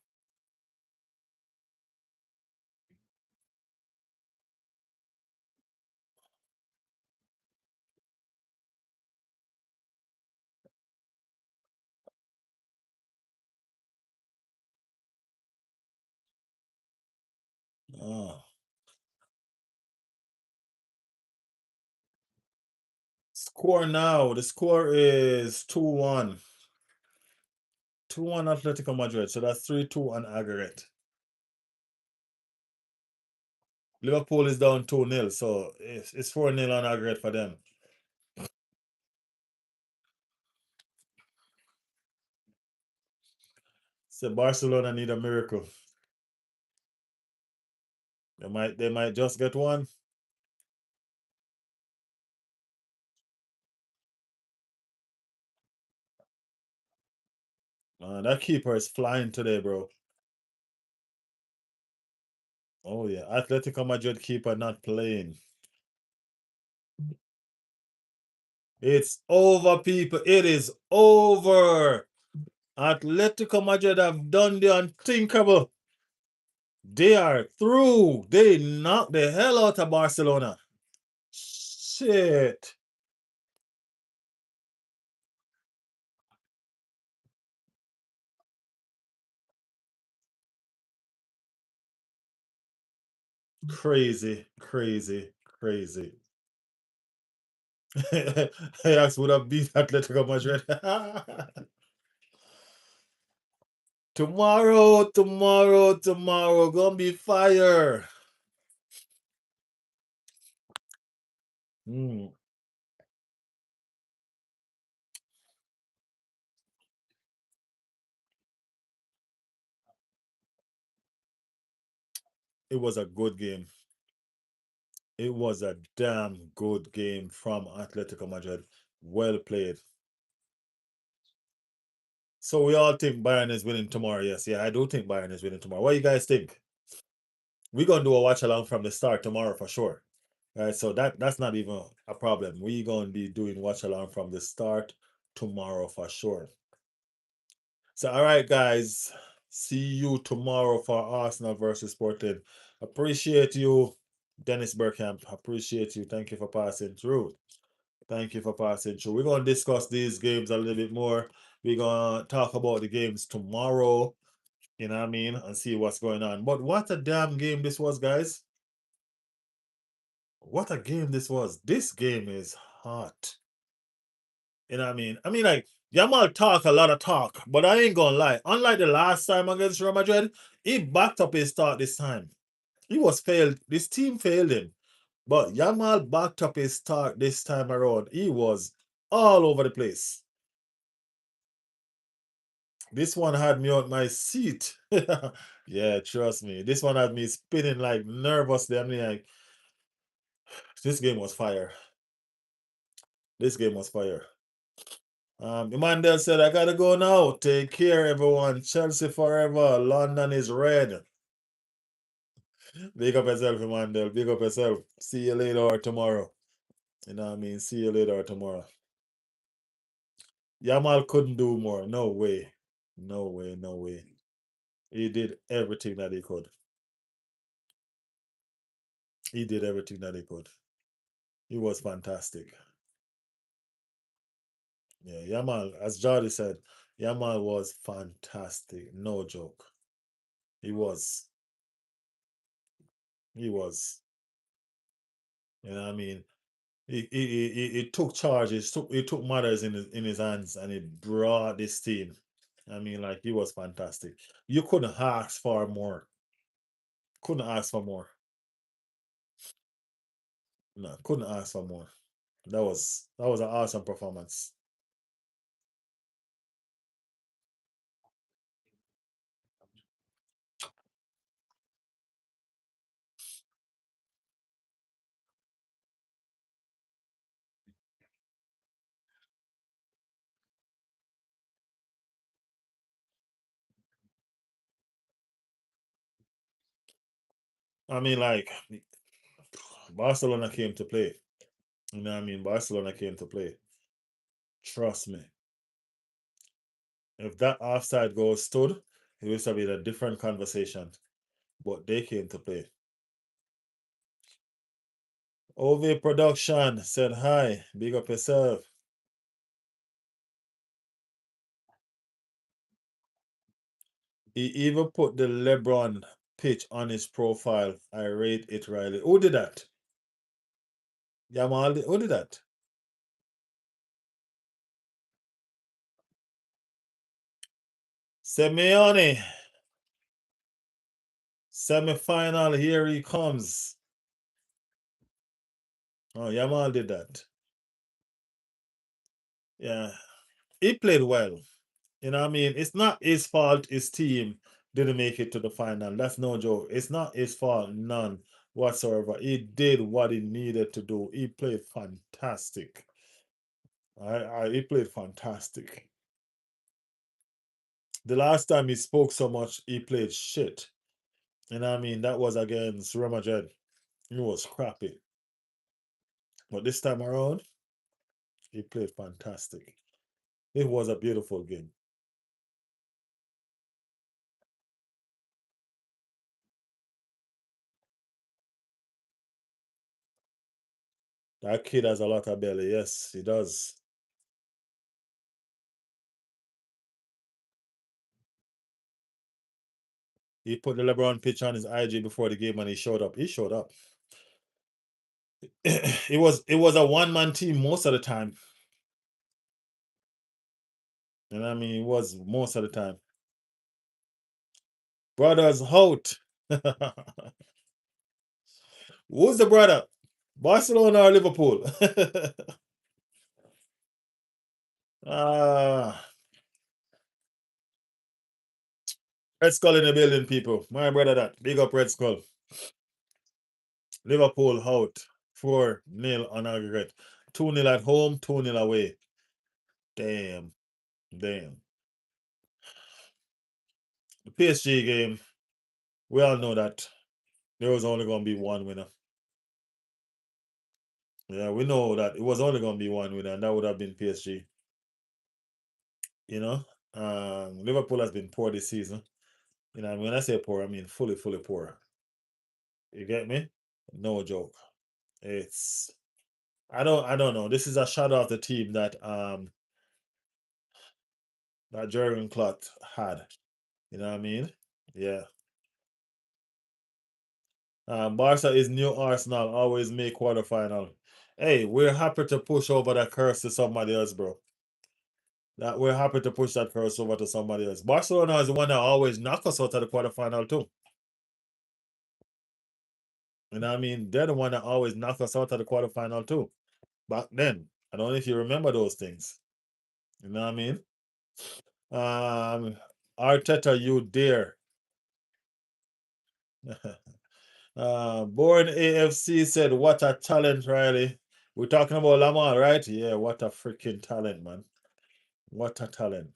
Oh. Score now. The score is 2-1. 2-1 Atletico Madrid. So that's 3-2 on aggregate. Liverpool is down 2-0. So it's 4-0 on aggregate for them. So Barcelona need a miracle. They might just get one. That keeper is flying today, bro. Oh yeah, Atletico Madrid keeper not playing. It's over, people. It is over. Atletico Madrid have done the unthinkable. They are through. They knocked the hell out of Barcelona. Shit. Crazy, crazy, crazy. Ajax would have beat Atletico Madrid. Tomorrow, gonna be fire. Mm, it was a good game. It was a damn good game from Atletico Madrid. Well played. So we all think Bayern is winning tomorrow. Yes, yeah, I do think Bayern is winning tomorrow. What do you guys think? We're gonna do a watch along from the start tomorrow for sure. All right, so that's not even a problem. We're gonna be doing watch along from the start tomorrow for sure. So all right, guys. See you tomorrow for Arsenal versus Sporting. Appreciate you, Dennis Bergkamp. Appreciate you. Thank you for passing through. Thank you for passing through. We're gonna discuss these games a little bit more. We're gonna talk about the games tomorrow, you know what I mean, and see what's going on. But what a damn game this was, guys. What a game this was. This game is hot. You know what I mean? I mean, like, Yamal talk a lot of talk, but I ain't gonna lie. Unlike the last time against Real Madrid, he backed up his start this time. He was failed. This team failed him. But Yamal backed up his start this time around. He was all over the place. This one had me on my seat. Yeah, trust me. This one had me spinning like nervously. I mean, like, this game was fire. This game was fire. Emmanuel said, I gotta go now. Take care, everyone. Chelsea forever. London is red. Big up yourself, Emmanuel. Big up yourself. See you later or tomorrow. You know what I mean? See you later or tomorrow. Yamal couldn't do more. No way. No way. No way. He did everything that he could. He did everything that he could. He was fantastic. Yeah, Yamal, as Jordi said, Yamal was fantastic. No joke. He was. He was. You know what I mean? He took charge. He took matters in his hands and he brought this team. I mean, like he was fantastic. You couldn't ask for more. Couldn't ask for more. No, couldn't ask for more. That was an awesome performance. I mean, like Barcelona came to play. You know what I mean? Barcelona came to play. Trust me. If that offside goal stood, it would have been a different conversation. But they came to play. OV Production said hi. Big up yourself. He even put the LeBron pitch on his profile. I rate it, Riley. Who did that? Yamal, who did that? Simeone. Semi-final, here he comes. Oh, Yamal did that. Yeah. He played well. You know what I mean? It's not his fault his team didn't make it to the final. That's no joke. It's not his fault, none whatsoever. He did what he needed to do. He played fantastic. He played fantastic. The last time he spoke so much, he played shit. You know what I mean? That was against Real Madrid. It was crappy. But this time around, he played fantastic. It was a beautiful game. That kid has a lot of belly. Yes, he does. He put the LeBron picture on his IG before the game and he showed up. He showed up. It was a one-man team most of the time. You know what I mean? It was most of the time. Brothers out. Who's the brother? Barcelona or Liverpool? Ah, Red Skull in the building, people. My brother that. Big up Red Skull. Liverpool out. 4-0 on aggregate. 2-0 at home, 2-0 away. Damn. Damn. The PSG game, we all know that there was only going to be one winner. Yeah, we know that it was only going to be one winner, and that would have been PSG. You know, Liverpool has been poor this season. You know, when I say poor, I mean fully, fully poor. You get me? No joke. It's I don't know. This is a shadow of the team that Jurgen Klopp had. You know what I mean? Yeah. Barca is new Arsenal. Always make quarterfinal. Hey, we're happy to push over that curse to somebody else, bro. That we're happy to push that curse over to somebody else. Barcelona is the one that always knock us out of the quarterfinal too. You know what I mean? They're the one that always knock us out of the quarterfinal too. Back then. I don't know if you remember those things. You know what I mean? Arteta, you dare. Born AFC said, what a talent, Riley. We're talking about Lamar, right? Yeah, what a freaking talent, man. What a talent.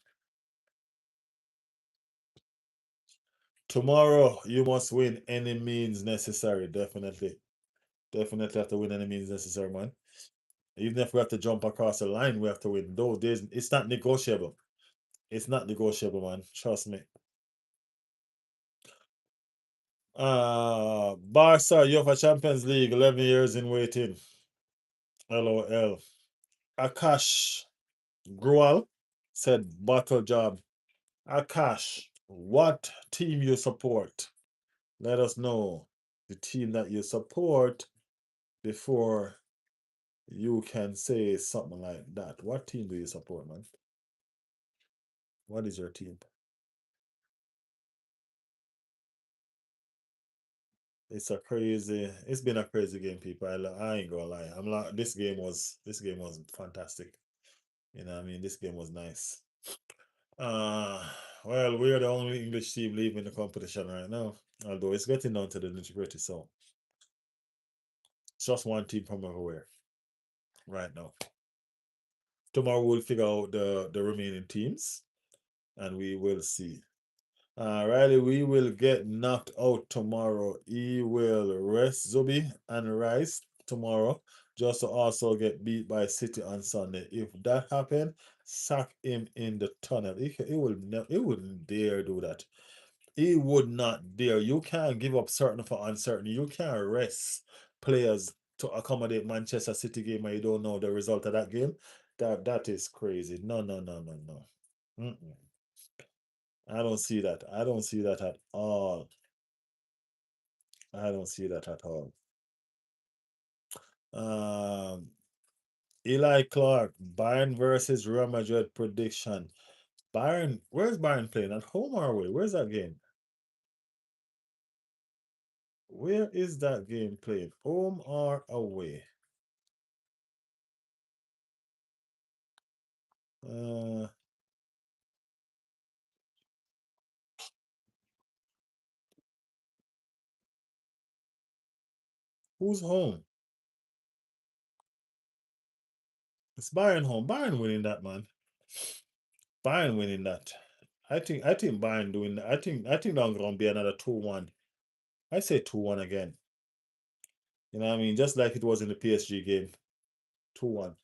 Tomorrow, you must win any means necessary. Definitely. Definitely have to win any means necessary, man. Even if we have to jump across the line, we have to win. Those days, it's not negotiable. It's not negotiable, man. Trust me. Barca, UEFA Champions League, 11 years in waiting. LOL. Akash Grual said, bottle job. Akash, what team you support? Let us know the team that you support before you can say something like that. What team do you support, man? What is your team? It's been a crazy game, people. I ain't gonna lie. I'm like, this game was fantastic. You know what I mean? This game was nice. Uh, well, we're the only English team leaving the competition right now. Although it's getting down to the nitty-gritty, so it's just one team from everywhere right now. Tomorrow we'll figure out the remaining teams and we will see. Riley, we will get knocked out tomorrow. He will rest Zubi and Rice tomorrow just to also get beat by City on Sunday. If that happen, sack him in the tunnel. He wouldn't dare do that. He would not dare. You can't give up certain for uncertain. You can't rest players to accommodate Manchester City game and you don't know the result of that game. That is crazy. No, no, no, no, no. Mm-mm. I don't see that. I don't see that at all. I don't see that at all. Um, Eli Clark, Bayern versus Real Madrid prediction. Bayern, where's Bayern playing? At home or away? Where's that game? Where is that game played? Home or away? Uh, who's home? It's Bayern home. Bayern winning that, man. Bayern winning that. I think Bayern doing that. I think that's gonna be another 2-1. I say 2-1 again. You know what I mean? Just like it was in the PSG game. 2-1.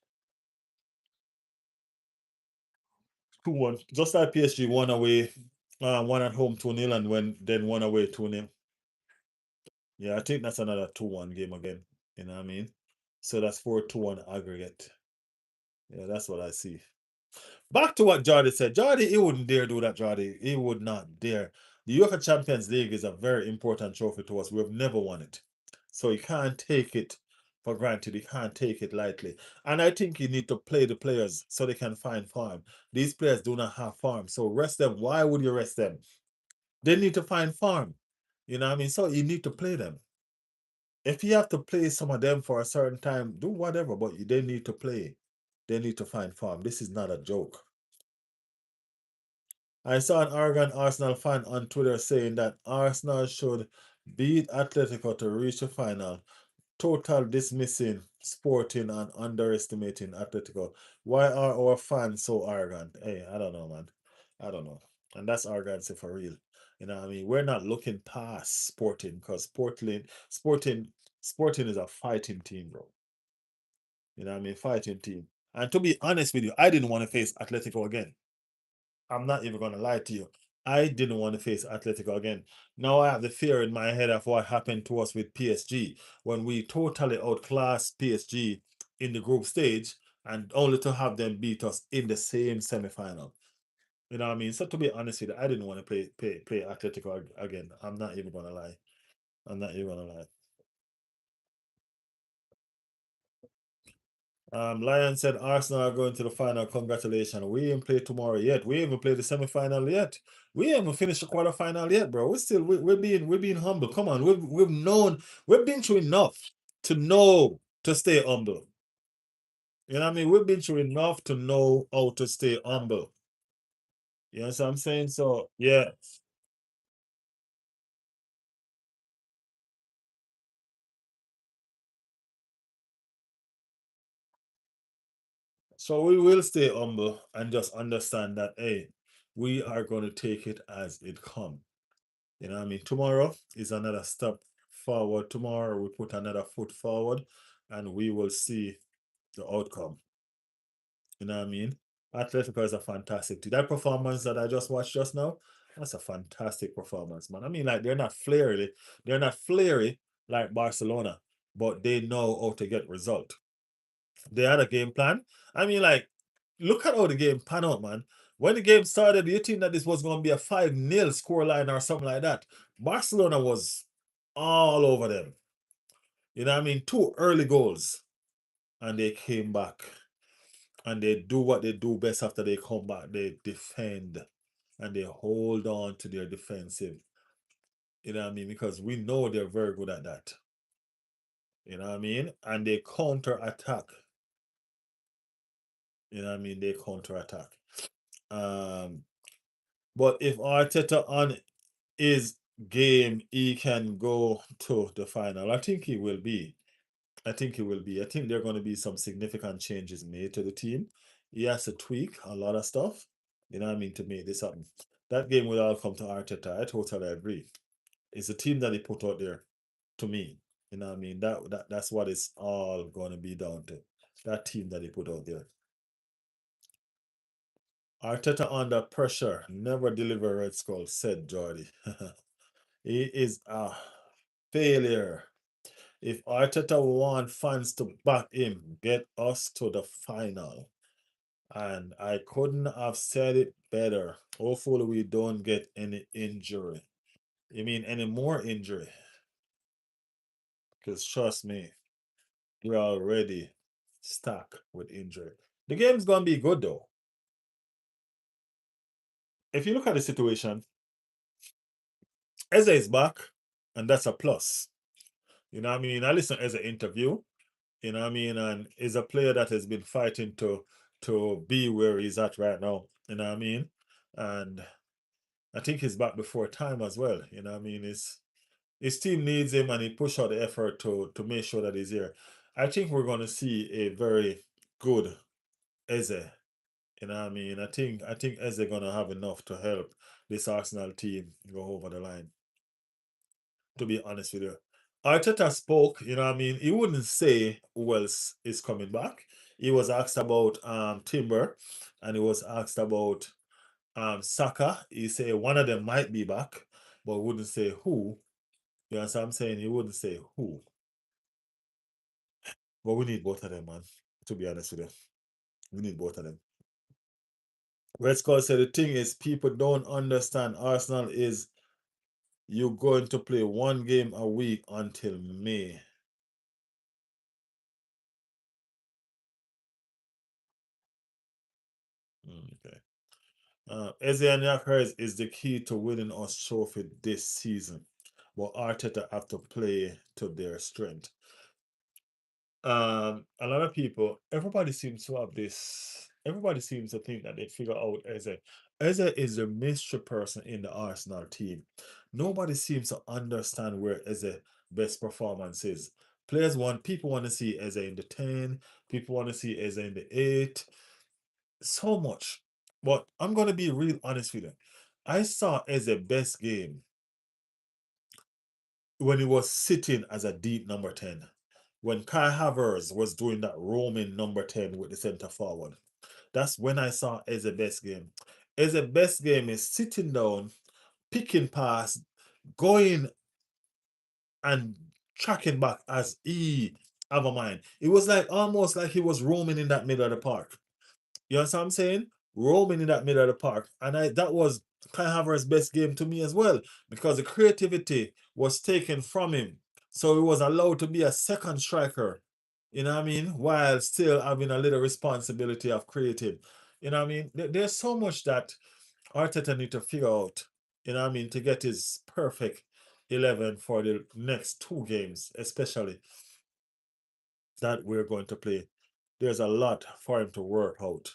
2-1. Just like PSG won away, one at home 2-0 and then one away 2-0. Yeah, I think that's another 2-1 game again. You know what I mean? So that's 4-2-1 aggregate. Yeah, that's what I see. Back to what Jordy said. Jordy, he wouldn't dare do that, Jordy. He would not dare. The UEFA Champions League is a very important trophy to us. We've never won it. So you can't take it for granted. You can't take it lightly. And I think you need to play the players so they can find form. These players do not have form. So rest them. Why would you rest them? They need to find form. You know what I mean? So you need to play them. If you have to play some of them for a certain time, do whatever, but they need to play. They need to find form. This is not a joke. I saw an arrogant Arsenal fan on Twitter saying that Arsenal should beat Atletico to reach the final. Total dismissing Sporting and underestimating Atletico. Why are our fans so arrogant? Hey, I don't know, man. I don't know. And that's arrogancy for real. You know what I mean? We're not looking past Sporting because Sporting is a fighting team, bro. You know what I mean? Fighting team. And to be honest with you, I didn't want to face Atletico again. I'm not even gonna lie to you. I didn't want to face Atletico again. Now I have the fear in my head of what happened to us with PSG when we totally outclassed PSG in the group stage and only to have them beat us in the same semi-final. You know what I mean? So to be honest with you, I didn't want to play Atletico again. I'm not even gonna lie. I'm not even gonna lie. Lion said Arsenal are going to the final. Congratulations. We ain't play tomorrow yet. We ain't even play the semi-final yet. We ain't even finished the quarterfinal yet, bro. We're being humble. Come on, we've been through enough to know to stay humble. You know what I mean? We've been through enough to know how to stay humble. You know what I'm saying? So yeah. So we will stay humble and just understand that hey, we are gonna take it as it comes. You know what I mean? Tomorrow is another step forward. Tomorrow we put another foot forward and we will see the outcome. You know what I mean? Atletico is a fantastic team. That performance that I just watched just now, that's a fantastic performance, man. I mean, like they're not flary like Barcelona, but they know how to get result. They had a game plan. I mean, like, look at how the game pan out, man. When the game started, you think that this was going to be a 5-0 scoreline or something like that. Barcelona was all over them. You know what I mean? Two early goals. And they came back. And they do what they do best after they come back. They defend. And they hold on to their defensive. You know what I mean? Because we know they're very good at that. You know what I mean? And they counter attack. You know what I mean? They counter attack. Um, But if Arteta on his game, he can go to the final. I think he will be. I think he will be. I think there are going to be some significant changes made to the team. He has to tweak a lot of stuff. You know what I mean? To make this happen. That game will all come to Arteta. I totally agree. It's the team that he put out there to me. You know what I mean? That's what it's all going to be down to. That team that he put out there. Arteta under pressure. Never deliver Red Skull, said Jordy. He is a failure. If Arteta want fans to back him, get us to the final. And I couldn't have said it better. Hopefully we don't get any injury. You mean any more injury? Because trust me, we're already stuck with injury. The game's gonna be good though. If you look at the situation, Eze is back, and that's a plus. You know what I mean? I listened to Eze interview. You know what I mean? And is a player that has been fighting to be where he's at right now. You know what I mean? And I think he's back before time as well. You know what I mean? His team needs him and he push out the effort to make sure that he's here. I think we're gonna see a very good Eze. You know what I mean? I think Eze gonna have enough to help this Arsenal team go over the line. to be honest with you. Arteta spoke, you know what I mean? He wouldn't say who else is coming back. He was asked about Timber and he was asked about Saka. He said one of them might be back, but wouldn't say who. You know what I'm saying? He wouldn't say who. But we need both of them, man. To be honest with you. We need both of them. Red Skull said the thing is people don't understand Arsenal is you're going to play one game a week until May. Okay. Eze and Yakarez is the key to winning us trophy this season. But Arteta have to play to their strength. A lot of people, everybody seems to have this. Everybody seems to think that they figure out Eze. Eze is the mystery person in the Arsenal team. Nobody seems to understand where Eze best performance is. People want to see Eze in the 10, people want to see Eze in the 8, so much. But I'm gonna be real honest with you. I saw Eze best game when he was sitting as a deep number 10. When Kai Havertz was doing that roaming number 10 with the centre forward. That's when I saw Eze best game. Eze best game is sitting down, picking pass, going and tracking back as he have a mind. It was like almost like he was roaming in that middle of the park. You know what I'm saying? Roaming in that middle of the park. And that was Kai Havertz's best game to me as well, because the creativity was taken from him. So he was allowed to be a second striker, you know what I mean? While still having a little responsibility of creating. You know what I mean? There's so much that Arteta need to figure out, you know what I mean, to get his perfect 11 for the next two games, especially that we're going to play. There's a lot for him to work out,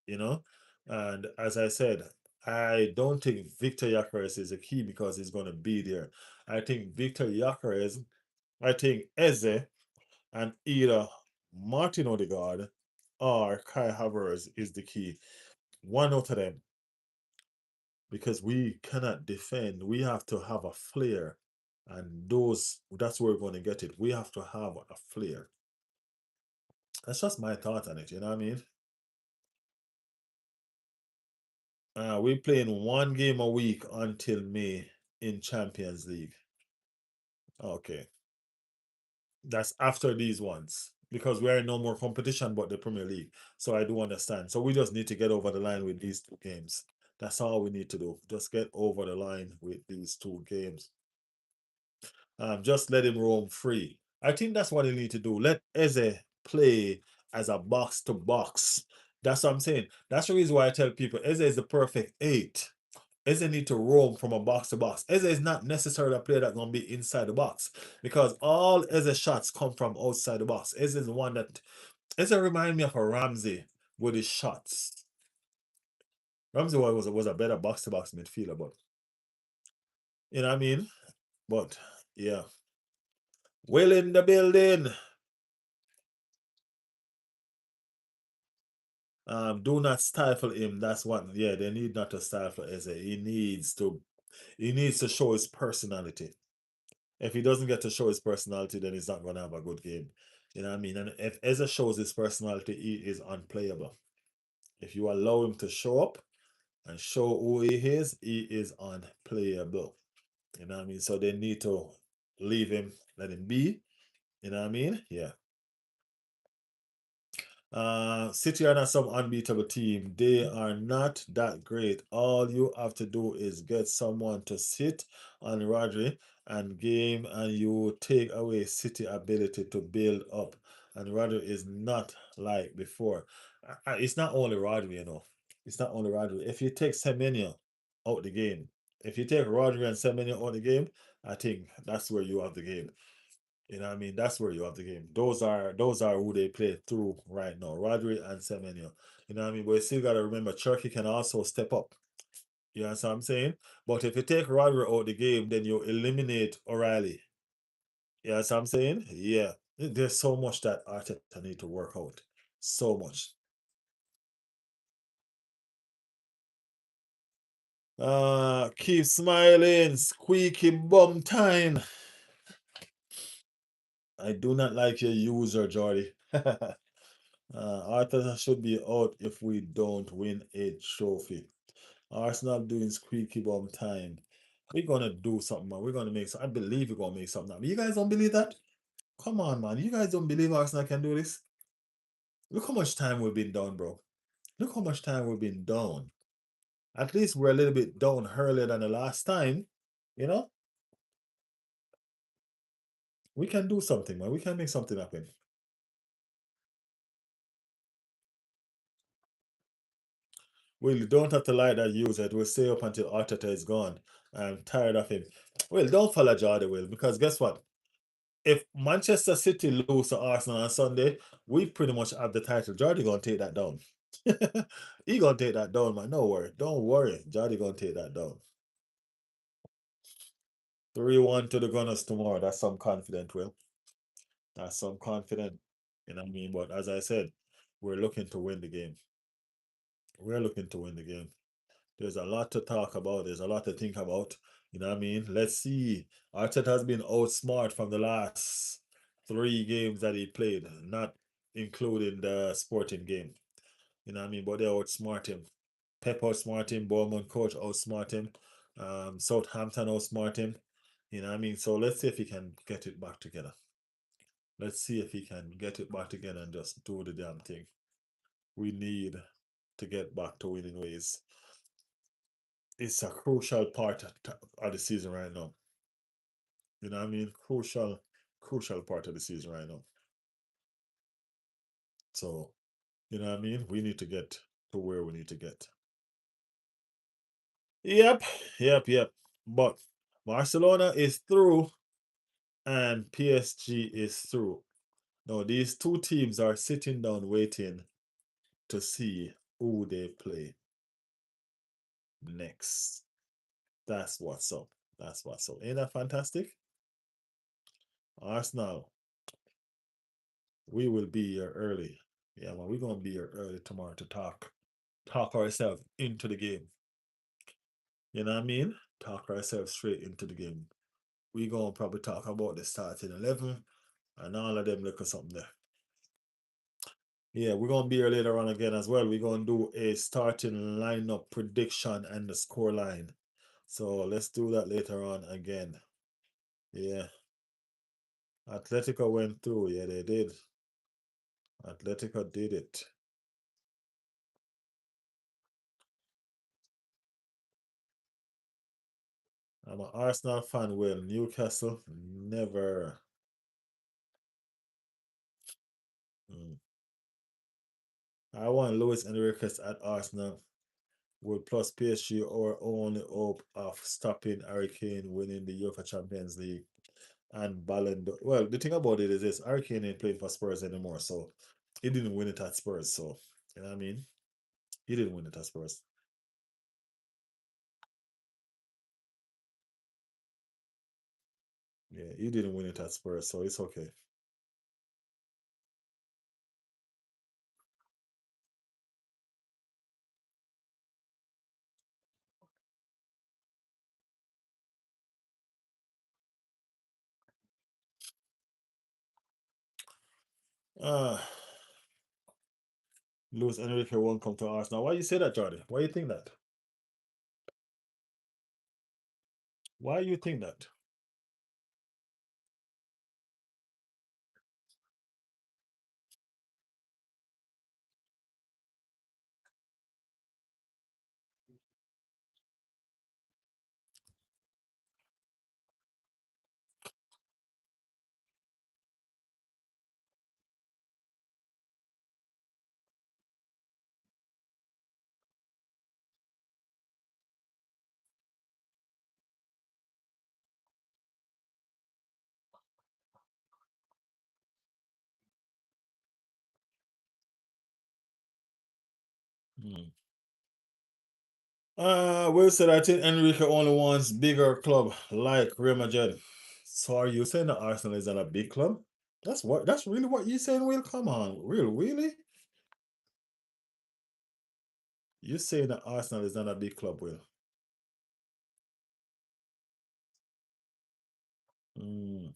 you know. And as I said, I don't think Victor Gyökeres is a key because he's going to be there. I think Victor Gyökeres, I think Eze, and either Martin Odegaard or Kai Havertz is the key. One out of them, because we cannot defend. We have to have a flair, and that's where we're going to get it. We have to have a flair. That's just my thought on it. You know what I mean? We're playing one game a week until May in Champions League. Okay. That's after these ones. Because we're in no more competition but the Premier League. So I do understand. So we just need to get over the line with these two games. That's all we need to do. Just get over the line with these two games. Just let him roam free. I think that's what he need to do. Let Eze play as a box to box. That's what I'm saying. That's the reason why I tell people Eze is the perfect 8. Eze need to roam from a box to box. Eze is not necessarily a player that's gonna be inside the box because all Eze shots come from outside the box. Eze is the one that Eze remind me of a Ramsey with his shots. Ramsey was a better box to box midfielder, but you know what I mean. But yeah, Will in the building. Do not stifle him. That's what. Yeah, they need not to stifle Eze. He needs to show his personality. If he doesn't get to show his personality, then he's not going to have a good game. You know what I mean? And if Eze shows his personality, he is unplayable. If you allow him to show up and show who he is unplayable. You know what I mean? So they need to leave him, let him be. You know what I mean? Yeah. City are not some unbeatable team. They are not that great. All you have to do is get someone to sit on Rodri and game, and you take away City ability to build up. And Rodri is not like before. It's not only Rodri, you know. It's not only Rodri. If you take Semenyo out the game, if you take Rodri and Semenyo out the game, I think that's where you have the game. You know what I mean? That's where you have the game. Those are who they play through right now. Rodri and Semenyo. You know what I mean? But you still gotta remember Turkey can also step up. You know what I'm saying? But if you take Rodri out the game, then you eliminate O'Reilly. You know what I'm saying? Yeah. There's so much that Arteta need to work out. So much. Keep smiling, squeaky bum time. I do not like your user, Jordy. Arteta should be out if we don't win a trophy. Arsenal doing squeaky bum time. We're gonna do something, man. We're gonna make some. I believe we're gonna make something happen. You guys don't believe that? Come on, man. You guys don't believe Arsenal can do this? Look how much time we've been down, bro. Look how much time we've been down. At least we're a little bit down earlier than the last time. You know, we can do something, man. We can make something happen. Well, you don't have to like that user. It will stay up until Arteta is gone. I'm tired of him. Well, don't follow Jordan, Will, because guess what? If Manchester City lose to Arsenal on Sunday, we pretty much have the title. Jordy gonna take that down. He gonna take that down, man. No worry. Don't worry. Jordy gonna take that down. 3-1 to the Gunners tomorrow. That's some confident, Will. That's some confident. You know what I mean? But as I said, we're looking to win the game. We're looking to win the game. There's a lot to talk about. There's a lot to think about. You know what I mean? Let's see. Arteta has been outsmart from the last 3 games that he played, not including the sporting game. You know what I mean? But they outsmart him. Pep outsmart him. Bowman coach outsmart him. Southampton outsmart him. You know what I mean? So let's see if he can get it back together. Let's see if he can get it back together and just do the damn thing. We need to get back to winning ways. It's a crucial part of the season right now. You know what I mean? Crucial part of the season right now. So, you know what I mean? We need to get to where we need to get. Yep, yep. But Barcelona is through and PSG is through. Now, these two teams are sitting down waiting to see who they play next. That's what's up. That's what's up. Ain't that fantastic? Arsenal, we will be here early. Yeah, man, we're gonna be here early tomorrow to talk ourselves into the game. You know what I mean? Talk ourselves straight into the game. We gonna probably talk about the starting 11 and all of them look at something there. Yeah, we're gonna be here later on again as well. We're gonna do a starting lineup prediction and the score line. So let's do that later on again. Yeah. Atletico went through. Yeah, they did. Atletico did it. I'm an Arsenal fan. Well, Newcastle never. Mm. I want Luis Enriquez at Arsenal. Would plus PSG or only hope of stopping Hurricane winning the UEFA Champions League and Ballon d'Or. Well, the thing about it is this: Hurricane ain't playing for Spurs anymore, so he didn't win it at Spurs. So you know what I mean? He didn't win it at Spurs. Yeah, he didn't win it at Spurs, so it's okay. Uh Luis Enrique won't come to Arsenal. Why you say that, Jordan? Why you think that? Why you think that? Hmm. Will said I think Enrique only wants bigger club like Real Madrid. So are you saying that Arsenal is not a big club? That's really what you saying, Will? Come on, really? You saying that Arsenal is not a big club, Will? Mm.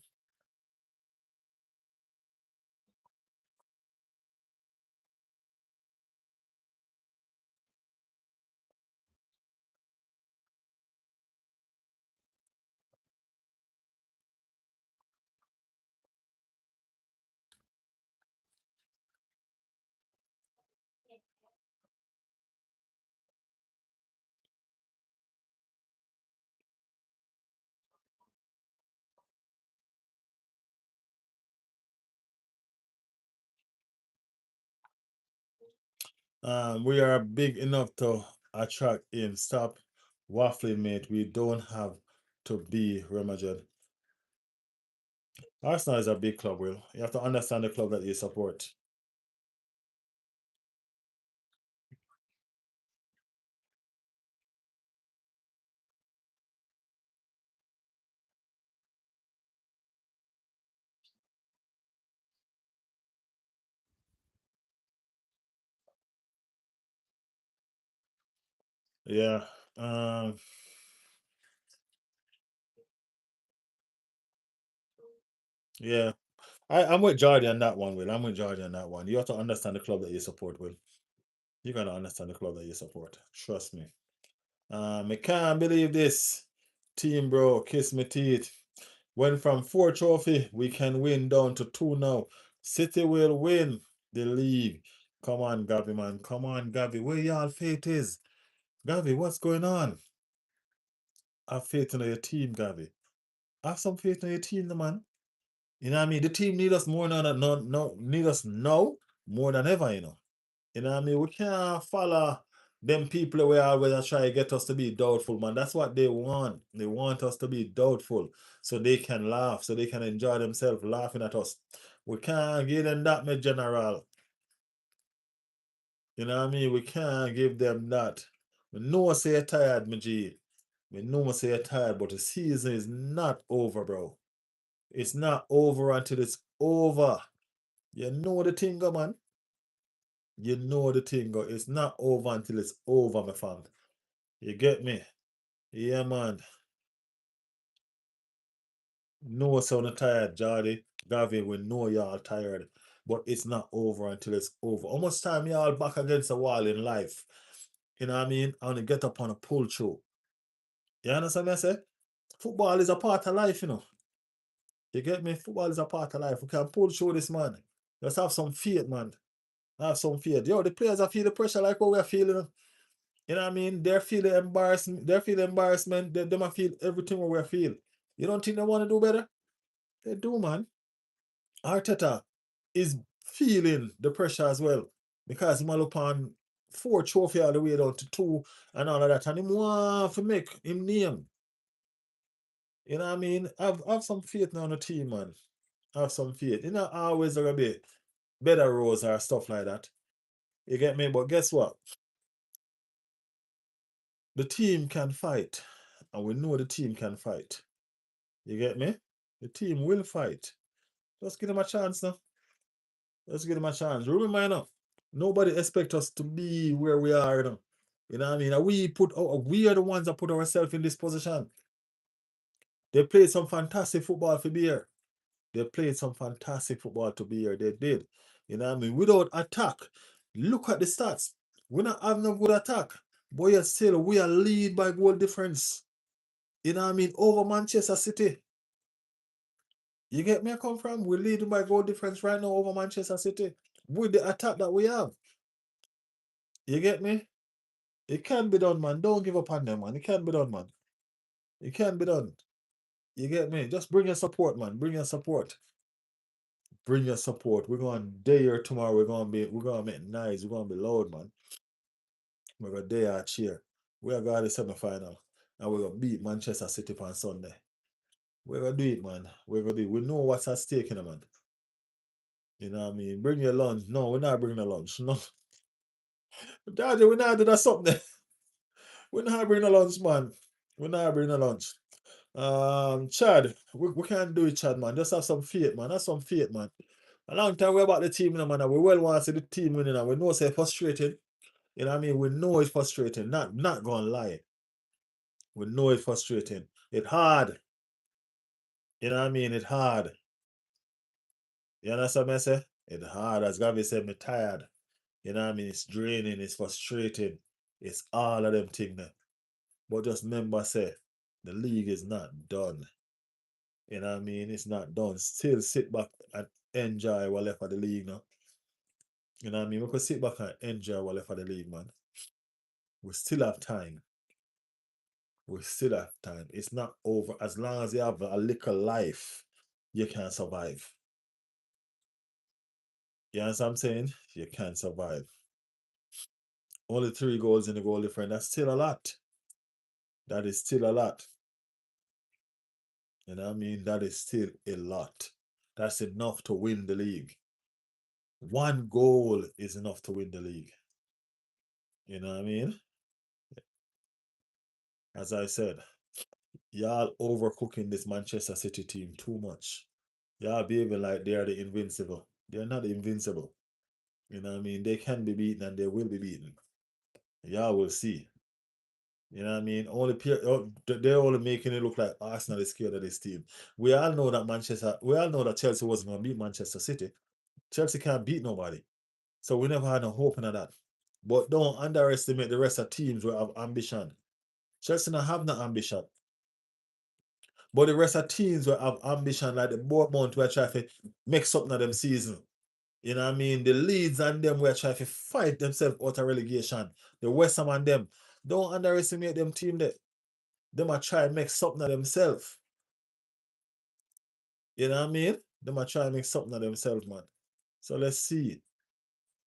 We are big enough to attract in. Stop waffling, mate. We don't have to be Real Madrid. Arsenal is a big club, Will. You have to understand the club that you support. Yeah. Um, yeah. I'm with Jordan on that one, Will. I'm with Jordan on that one. You have to understand the club that you support, Will. You gotta understand the club that you support. Trust me. I can't believe this. Team, bro. Kiss me teeth. Went from 4 trophy, we can win down to 2 now. City will win the league. Come on, Gavi, man. Come on, Gavi. Where y'all faith is? Gavi, what's going on? Have faith in your team, Gavi. Have some faith in your team, man. You know what I mean? The team need us more than need us now more than ever, you know. You know what I mean? We can't follow them people who always try to get us to be doubtful, man. That's what they want. They want us to be doubtful so they can laugh, so they can enjoy themselves laughing at us. We can't give them that, my general. You know what I mean? We can't give them that. We know say you're tired, my G. We know say you're tired, but the season is not over, bro. It's not over until it's over. You know the thing, man. You know the thing, go. It's not over until it's over, my fam. You get me? Yeah, man. No sound tired, Jardy. Gavi, we know y'all tired. But it's not over until it's over. How much time y'all back against the wall in life? You know what I mean? And get up on a pull through. You understand me? I say? Football is a part of life, you know. You get me? Football is a part of life. We can pull through this, man. Let's have some faith, man. Have some faith. Yo, the players are feel the pressure like what we're feeling. You know what I mean? They're feeling embarrassment. They're feeling embarrassment. They might feel everything what we feel. You don't think they want to do better? They do, man. Arteta is feeling the pressure as well because he might look on 4 trophy all the way down to 2 and all of that. And he want to make him name. You know what I mean? Have some faith now on the team, man. Have some faith. You know, always there gonna be better roles or stuff like that. You get me? But guess what? The team can fight. And we know the team can fight. You get me? The team will fight. Just give them a chance now. Let's give them a chance. Remember now, nobody expect us to be where we are now. You know what I mean? And we are the ones that put ourselves in this position. They played some fantastic football for be here. They played some fantastic football to be here. They did. You know what I mean? Without attack, look at the stats. We not have no good attack. But yet still, we are lead by goal difference. You know what I mean? Over Manchester City. You get me? I come from? We're leading by goal difference right now over Manchester City with the attack that we have. You get me? It can be done, man. Don't give up on them, man. It can be done, man. It can be done. You get me? Just bring your support, man. Bring your support. Bring your support. We're going day or tomorrow. We're gonna make nice. We're gonna be loud, man. We're gonna day our cheer. We're going to the semi-final. And we're gonna beat Manchester City on Sunday. We're gonna do it, man. We're gonna do it. We know what's at stake in it, man. You know what I mean? Bring your lunch. No, we're not bringing a lunch. No. Daddy, we're not doing something. We're not bringing a lunch, man. We're not bringing a lunch. Chad, we can't do it, Chad, man. Just have some faith, man. Have some faith, man. A long time we're about the team, you know, man. And we well want to see the team winning, and we know it's frustrating. You know what I mean? We know it's frustrating. Not gonna lie. We know it's frustrating. It's hard. You know what I mean? It hard. You understand what I say? It hard. As Gavi said, me tired. You know what I mean? It's draining, it's frustrating. It's all of them things. But just remember, say, the league is not done. You know what I mean? It's not done. Still sit back and enjoy what left of the league now. You know what I mean? We could sit back and enjoy what left of the league, man. We still have time. We still have time. It's not over. As long as you have a little life, you can survive. You understand what I'm saying? You can survive. Only 3 goals in the goal difference. That's still a lot. That is still a lot. You know what I mean? That is still a lot. That's enough to win the league. 1 goal is enough to win the league. You know what I mean? As I said, y'all overcooking this Manchester City team too much. Y'all behaving like they are the invincible. They're not invincible. You know what I mean? They can be beaten and they will be beaten. Y'all will see. You know what I mean? They're only making it look like Arsenal is scared of this team. We all know that Chelsea wasn't going to beat Manchester City. Chelsea can't beat nobody. So we never had no hope in that. But don't underestimate the rest of teams who have ambition. Chelsea don't have no ambition. But the rest of teams will have ambition, like the Bournemouth will try to make something of them season. You know what I mean? The Leeds and them will try to fight themselves out of relegation. The West Ham and them. Don't underestimate them team there. Them are try to make something of themselves. You know what I mean? Them are try to make something of themselves, man. So let's see.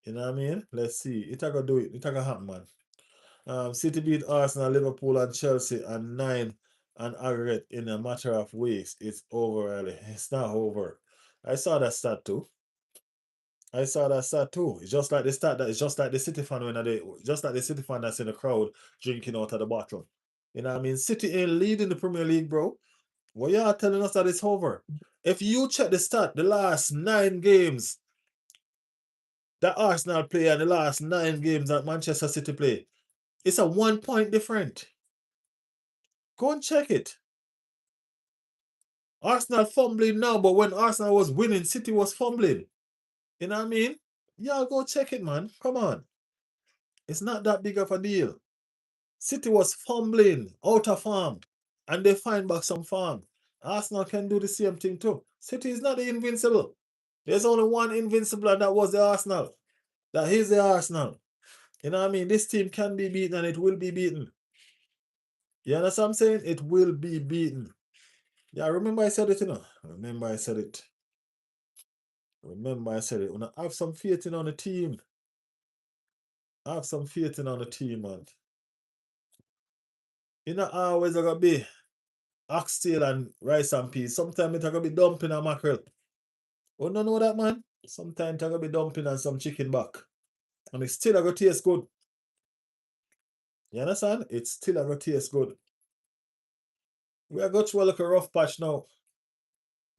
You know what I mean? Let's see. It a go do it. It a go happen, man. City beat Arsenal, Liverpool, and Chelsea and 9 and aggregate in a matter of weeks. It's over early. It's not over. I saw that stat too. It's just like the stat that it's just like the City fan just like the City fan that's in the crowd drinking out of the bottle. You know what I mean? City ain't leading the Premier League, bro. What y'all telling us that it's over? If you check the stat, the last 9 games that Arsenal play and the last 9 games that Manchester City play, it's a 1 point different. Go and check it. Arsenal fumbling now, but when Arsenal was winning, City was fumbling. You know what I mean? Y'all go check it, man. Come on. It's not that big of a deal. City was fumbling out of form and they find back some form. Arsenal can do the same thing too. City is not the invincible. There's only one invincible and that was the Arsenal. That is the Arsenal. You know what I mean? This team can be beaten and it will be beaten. You understand what I'm saying? It will be beaten. Yeah, remember I said it, you know. Remember I said it. Have some faith in on the team. Have some faith in on the team, man. You know, always gonna be oxtail and rice and peas. Sometimes it's gonna be dumpling and mackerel. Oh, no, know that, man? Sometimes it's gonna be dumpling and some chicken back. And it's still gonna taste good. You understand? It's still gonna taste good. We are going through a little rough patch now.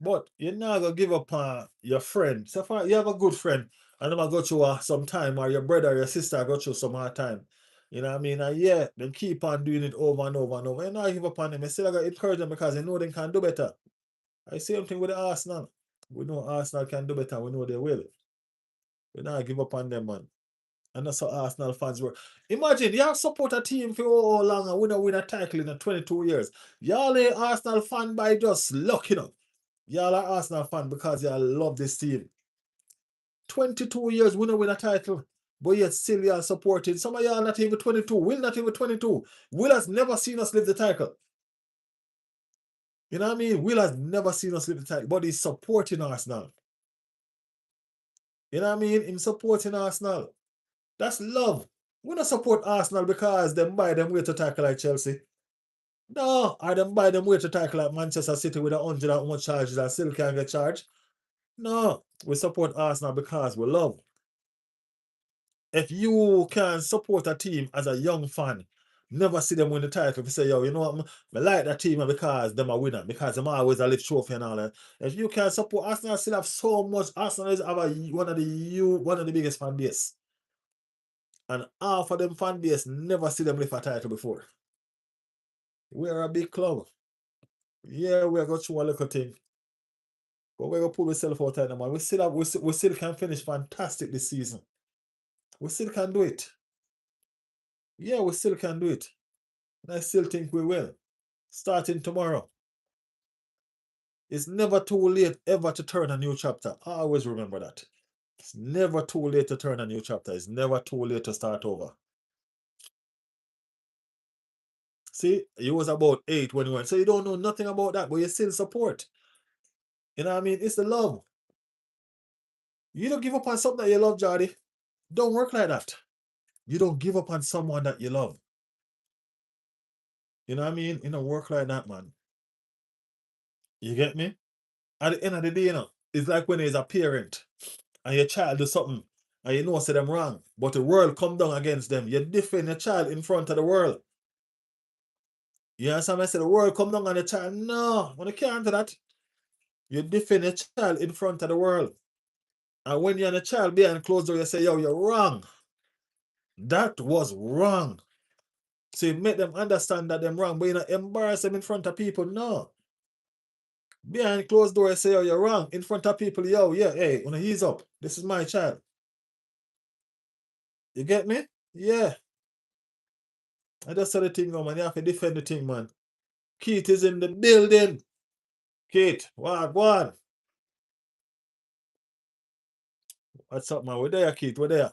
But you're not gonna give up on your friend. So far, you have a good friend, and them a go through some time, or your brother or your sister go through some hard time. You know what I mean? And yeah, then keep on doing it over and over and over. You not give up on them. You still gotta encourage them because you know they can do better. I same thing with the Arsenal. We know Arsenal can do better. We know they will. We not give up on them, man. And that's how Arsenal fans work. Imagine y'all support a team for how long and we don't win a title in 22 years. Y'all ain't Arsenal fan by just luck, you know. Y'all are Arsenal fan because y'all love this team. 22 years we don't win a title, but yet still y'all supporting. Some of y'all not even 22. Will not even 22. Will has never seen us lift the title. You know what I mean? Will has never seen us lift the title, but he's supporting Arsenal. You know what I mean? Him supporting Arsenal. That's love. We don't support Arsenal because them buy them way to tackle like Chelsea. No, I them buy them way to tackle like Manchester City with 100 and much charges and still can't get charged. No, we support Arsenal because we love. If you can support a team as a young fan, never see them win the title, if you say, yo, you know what, I like that team because them a winner, because them always a lift trophy and all that. If you can support Arsenal, still have so much. Arsenal is one of the biggest fan base. And half of them fan base never see them lift a title before. We're a big club. Yeah, we are going through a little thing. But we're gonna pull ourselves out of the man. We still can finish fantastic this season. We still can do it. Yeah, we still can do it. And I still think we will. Starting tomorrow. It's never too late ever to turn a new chapter. I always remember that. It's never too late to turn a new chapter. It's never too late to start over. See, you was about 8 when you went. So you don't know nothing about that, but you still support. You know what I mean? It's the love. You don't give up on something that you love, Jardy. Don't work like that. You don't give up on someone that you love. You know what I mean? You don't work like that, man. You get me? At the end of the day, it's like when there's a parent and your child do something and you know say them wrong, but the world come down against them. You defend your child in front of the world. You understand me? I say the world come down on the child. No, when you can't do that, you defend your child in front of the world. And when you're on a child behind closed door, you say, yo, you're wrong. That was wrong. So you make them understand that they're wrong, but you don't embarrass them in front of people. No. Behind closed door, you say, yo, you're wrong. In front of people, yo, yeah, hey, when he's up, this is my child. You get me? Yeah. I just said the thing, man. You have to defend the thing, man. Keith is in the building. Keith, what? What's up, man? We're there, Keith. We're there.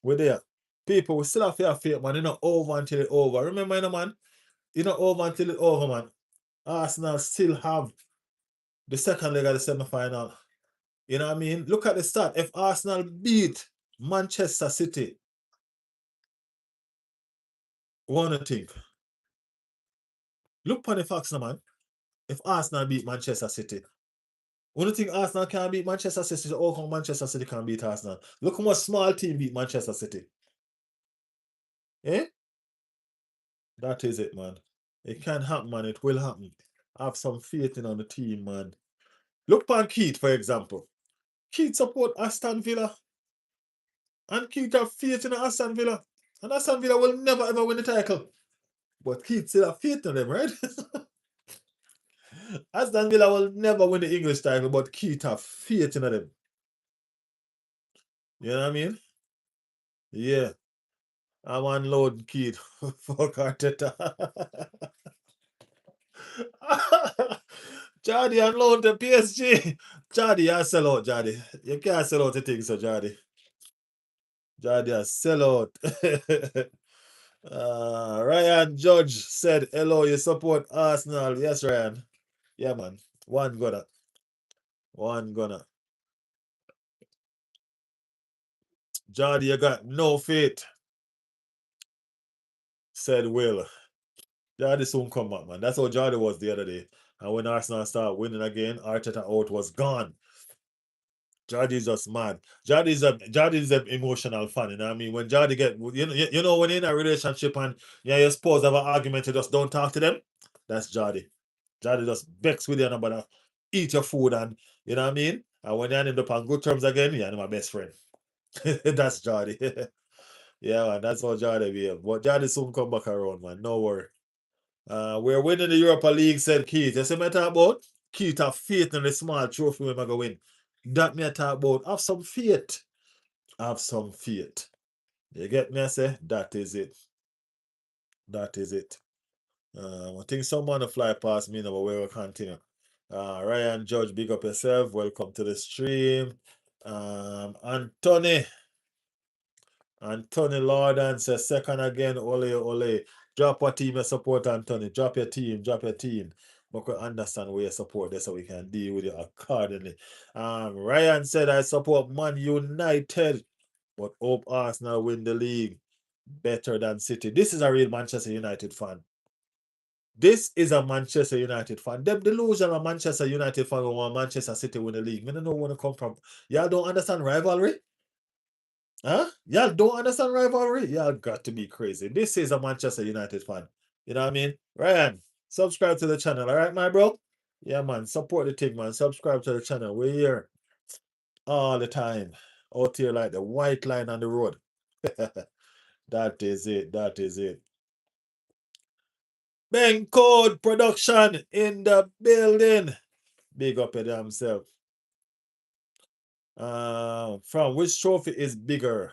We're there. People, we still have to have faith, man. It's not over until it's over. Remember, man? It's not over until it's over, man. Arsenal still have the second leg of the semi-final. You know what I mean? Look at the start. If Arsenal beat Manchester City, what do you think? Look for the facts, man. If Arsenal beat Manchester City, what do you think Arsenal can beat Manchester City? How come Manchester City can beat Arsenal? Look how much small team beat Manchester City. Eh? That is it, man. It can happen, man. It will happen. Have some faith in on the team, man. Look on Keith, for example. Keith support Aston Villa. And Keith have faith in Aston Villa. And Aston Villa will never ever win the title. But Keith still have faith in them, right? Aston Villa will never win the English title, but Keith have faith in them. You know what I mean? Yeah. I'm unloading Keith. Fuck Arteta. Jardy unload the PSG. Jardy, you sell out, Jardy. You can't sell out the thing, so Jardy. Jardy, you sell out. Ryan Judge said, hello, you support Arsenal. Yes, Ryan. Yeah, man. One gonna. One gonna. Jardy, you got no faith, said Will. Jardy soon come back, man. That's how Jardy was the other day. And when Arsenal start winning again, Arteta out was gone. Jardy is just mad. Jardy is an emotional fan, you know what I mean? When Jardy get you know when you're in a relationship and yeah, you're supposed to have an argument, you just don't talk to them. That's Jardy. Jardy just vex with you and about eat your food and you know what I mean? And when you end up on good terms again, you're my best friend. That's Jardy. Yeah, man, that's how Jardy be. But Jardy soon come back around, man. No worry. We're winning the Europa League, said Keith. You see me talk about? Keith have faith in the small trophy we're gonna win. That me talk about. Have some faith. Have some faith. You get me? I say that is it. That is it. I think someone will fly past me now, but we will continue. Ryan Judge, big up yourself. Welcome to the stream. Anthony. Anthony Lordan says second again. Ole ole. Drop what team you support, Anthony. Drop your team. Drop your team. But we understand where you support this so we can deal with you accordingly. Ryan said I support Man United, but hope Arsenal win the league better than City. This is a real Manchester United fan. This is a Manchester United fan. Them delusional Manchester United fan who want Manchester City win the league. I don't know where to come from. Y'all don't understand rivalry? Huh? Y'all don't understand rivalry? Y'all got to be crazy. This is a Manchester United fan. You know what I mean? Ryan, subscribe to the channel, all right, my bro? Yeah, man. Support the thing, man. Subscribe to the channel. We're here all the time. Out here like the white line on the road. That is it. That is it. Ben Code Production in the building. Big up at himself. From which trophy is bigger?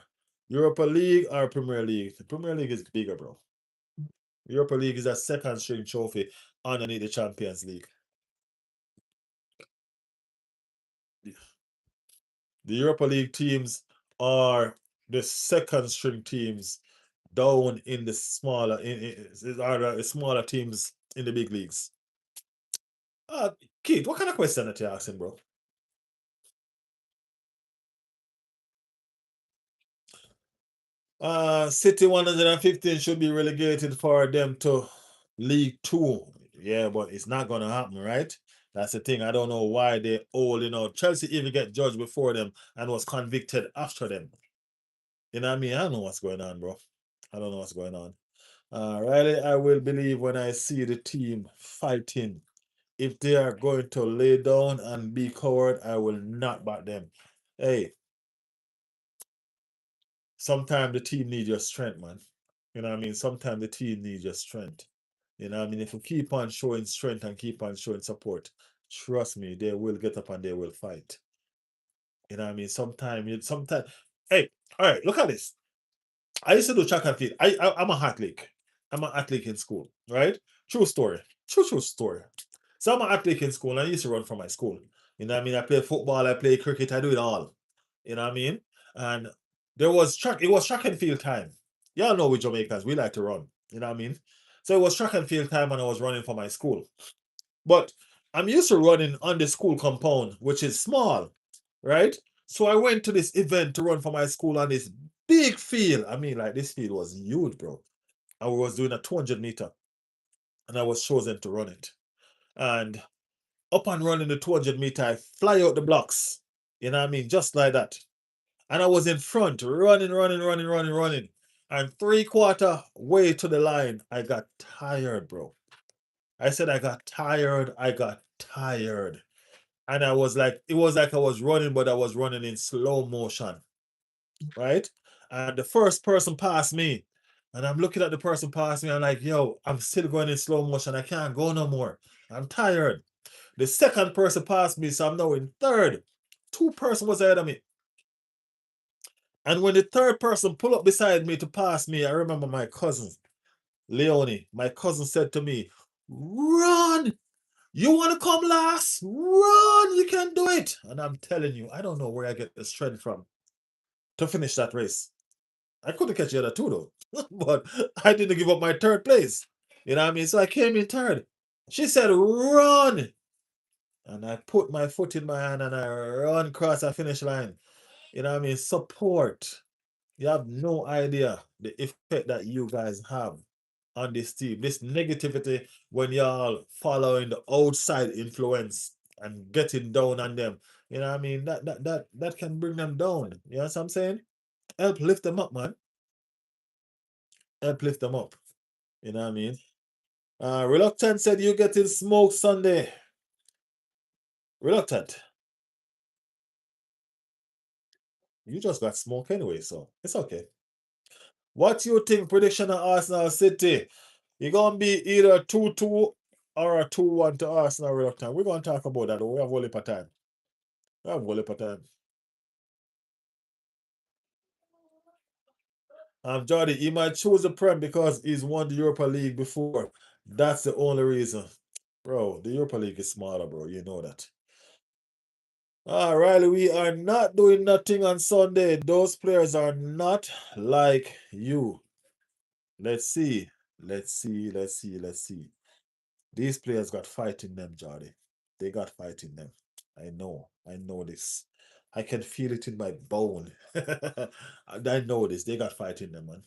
Europa League or Premier League? The Premier League is bigger, bro. Europa League is a second string trophy underneath the Champions League. The Europa League teams are the second string teams down in the smaller are the smaller teams in the big leagues. Keith, what kind of question that you're asking, bro? City 115 should be relegated for them to League Two. Yeah, but it's not gonna happen, right? That's the thing. I don't know why they all, Chelsea even get judged before them and was convicted after them. You know what I mean? I don't know what's going on, bro. I don't know what's going on. Riley, I will believe when I see the team fighting. If they are going to lay down and be coward, I will not back them. Hey, sometimes the team needs your strength, man. You know what I mean? Sometimes the team needs your strength. You know what I mean? If you keep on showing strength and keep on showing support, trust me, they will get up and they will fight. You know what I mean? Sometimes, hey, all right, look at this. I used to do track and field. I'm a athlete. I'm an athlete in school, right? True story. True story. So I'm an athlete in school and I used to run for my school. You know what I mean? I play football, I play cricket, I do it all. You know what I mean? And it was track and field time. Y'all know we Jamaicans, we like to run. You know what I mean? So it was track and field time and I was running for my school. But I'm used to running on the school compound, which is small, right? So I went to this event to run for my school on this big field. I mean, like this field was huge, bro. And we was doing a 200 meter, and I was chosen to run it. And up and running the 200 meter, I fly out the blocks. You know what I mean? Just like that. And I was in front, running. And 3/4 way to the line, I got tired, bro. I said I got tired. I got tired. And it was like I was running, but I was running in slow motion, right? And the first person passed me. And I'm looking at the person past me. I'm like, yo, I'm still going in slow motion. I can't go no more. I'm tired. The second person passed me, so I'm now in third. Two-person was ahead of me. And when the third person pulled up beside me to pass me, I remember my cousin, Leonie. My cousin said to me, run! You want to come last? Run! You can do it. And I'm telling you, I don't know where I get the strength from to finish that race. I couldn't catch the other two though, but I didn't give up my third place. You know what I mean? So I came in third. She said, run. And I put my foot in my hand and I run across the finish line. You know what I mean? Support. You have no idea the effect that you guys have on this team. This negativity when y'all following the outside influence and getting down on them. You know what I mean? That can bring them down. You know what I'm saying? Help lift them up, man. Help lift them up. You know what I mean? Reluctant said you getting smoked Sunday. Reluctant. You just got smoke anyway, so it's okay. What you think prediction of Arsenal City? You're gonna be either 2-2 or a 2-1 to Arsenal Reluctant. We're gonna talk about that. We have only for time. We have only for time. Jordy, he might choose the Prem because he's won the Europa League before. That's the only reason. Bro, the Europa League is smaller, bro. You know that. Riley, we are not doing nothing on Sunday. Those players are not like you. Let's see. Let's see. These players got fight in them, Jordy. They got fight in them. I know this. I can feel it in my bone. I know this. They got fight in them, man.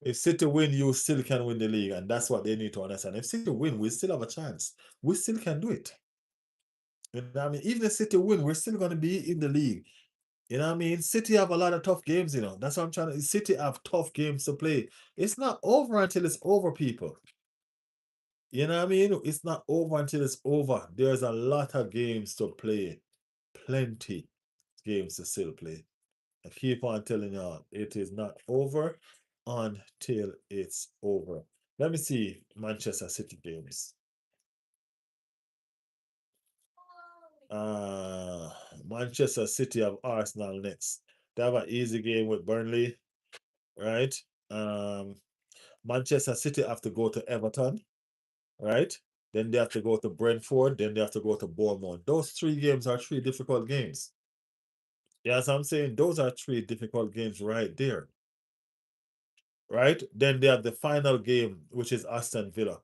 If City win, you still can win the league, and that's what they need to understand. If City win, we still have a chance. We still can do it. You know what I mean? Even if City win, we're still going to be in the league. You know what I mean? City have a lot of tough games, That's what I'm trying to. City have tough games to play. It's not over until it's over, people. You know what I mean? It's not over until it's over. There's a lot of games to play. Plenty games to still play. I keep on telling y'all, it is not over until it's over. Let me see Manchester City games. Uh, Manchester City have Arsenal next. They have an easy game with Burnley, right? Um, Manchester City have to go to Everton, right? Then they have to go to Brentford. Then they have to go to Bournemouth. Those three games are three difficult games. Yes, I'm saying those are three difficult games right there, right? Then they have the final game, which is Aston Villa.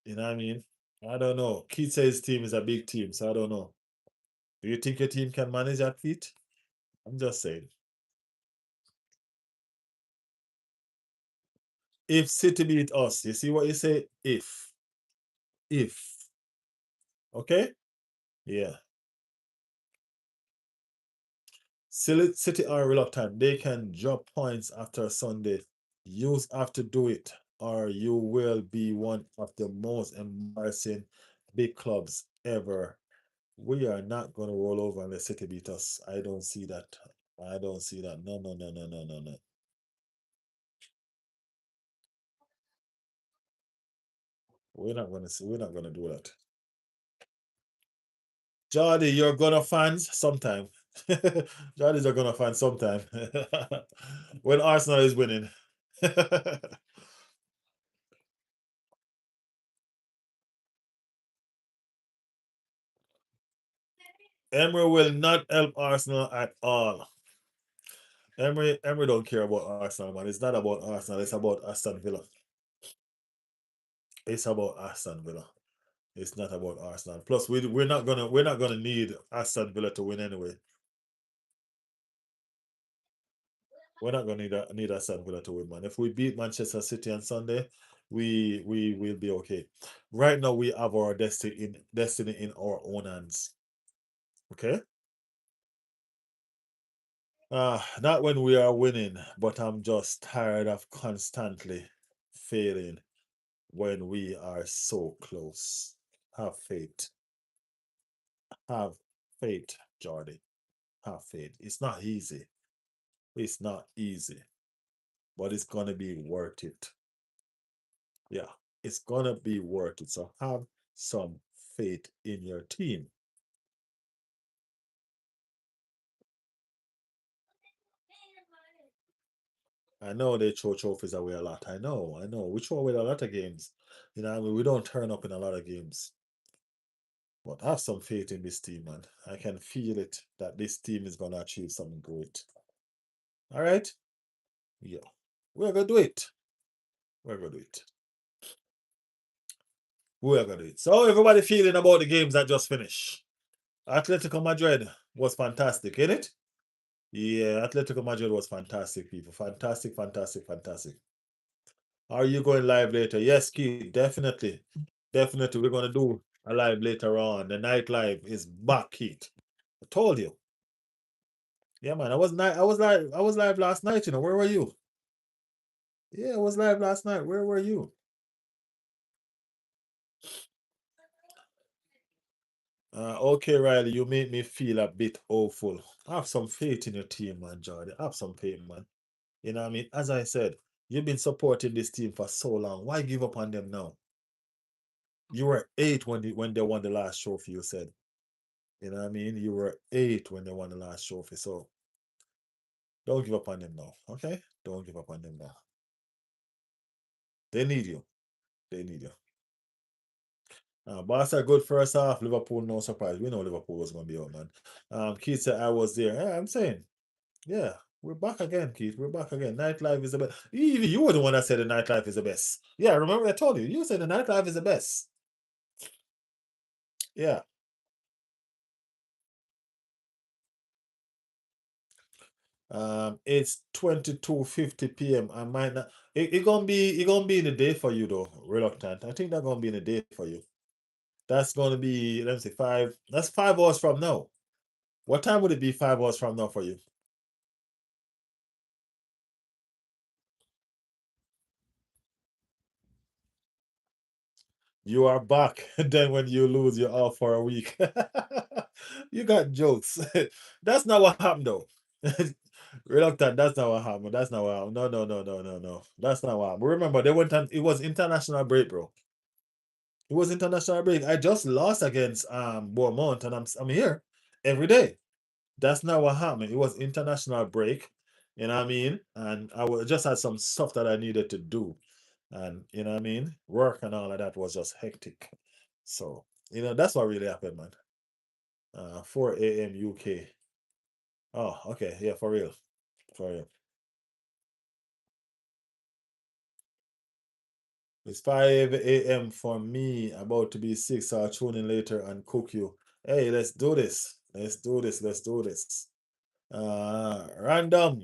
You know what I mean? I don't know. Keith says his team is a big team, so I don't know. Do you think your team can manage that feat? I'm just saying. If City beat us, you see what you say? If. Okay? Yeah. City are reluctant. They can drop points after Sunday. You have to do it, or you will be one of the most embarrassing big clubs ever. We are not going to roll over unless City beat us. I don't see that. I don't see that. No, no, no, no, no, no, no. We're not gonna do that. Jordy, you're gonna fans sometime. Jordy's are gonna fans sometime. When Arsenal is winning. Emery will not help Arsenal at all. Emery don't care about Arsenal, man. It's not about Arsenal, it's about Aston Villa. It's about Aston Villa. It's not about Arsenal. Plus, we're not gonna need Aston Villa to win anyway. We're not gonna need Aston Villa to win, man. If we beat Manchester City on Sunday, we will be okay. Right now, we have our destiny in our own hands. Okay. Not when we are winning, but I'm just tired of constantly failing when we are so close. Have faith. Have faith, Jordy. Have faith. It's not easy. It's not easy, but it's gonna be worth it. Yeah, it's gonna be worth it. So have some faith in your team. I know they throw trophies away a lot. I know. We throw away a lot of games. You know, I mean, we don't turn up in a lot of games. But have some faith in this team, man. I can feel it that this team is gonna achieve something great. All right? Yeah. We're gonna do it. We're gonna do it. We're gonna do it. So everybody feeling about the games that just finished. Atletico Madrid was fantastic, ain't it? Yeah, Atletico Madrid was fantastic, people. Fantastic, fantastic, fantastic. Are you going live later? Yes, Keith, definitely. Definitely. We're gonna do a live later on. The night live is back, Keith. I told you. Yeah, man. I was live last night, you know. Where were you? Yeah, I was live last night. Where were you? Okay, Riley, you make me feel a bit hopeful. Have some faith in your team, man, Jordan. Have some faith, man. You know what I mean? As I said, you've been supporting this team for so long. Why give up on them now? You were eight when they won the last trophy, you said. You know what I mean? You were eight when they won the last trophy. So don't give up on them now. Okay? Don't give up on them now. They need you. They need you. Barca good first half. Liverpool, no surprise. We know Liverpool was going to be out, man. Keith said I was there. Yeah, I'm saying, yeah, we're back again, Keith. We're back again. Nightlife is the best. Even you were the one that said the nightlife is the best. Yeah, remember I told you. You said the nightlife is the best. Yeah. It's 22:50 p.m. I might not. It gonna be in the day for you though. Reluctant. I think that's gonna be in the day for you. That's gonna be, let me say, five. That's 5 hours from now. What time would it be 5 hours from now for you? You are back. Then when you lose, you're off for a week. You got jokes. That's not what happened though. Reluctant. That's not what happened. That's not what happened. No, no, no, no, no, no. That's not what happened. Remember, they went on. It was international break, bro. It was international break. I just lost against Bournemouth, and I'm here every day. That's not what happened. It was international break. You know what I mean? And just had some stuff that I needed to do. And you know what I mean? Work and all of that was just hectic. So, that's what really happened, man. 4 a.m. UK. Oh, okay. Yeah, for real. For real. It's 5 a.m. for me, about to be 6. So I'll tune in later and cook you. Hey, let's do this. Let's do this. Let's do this. Random.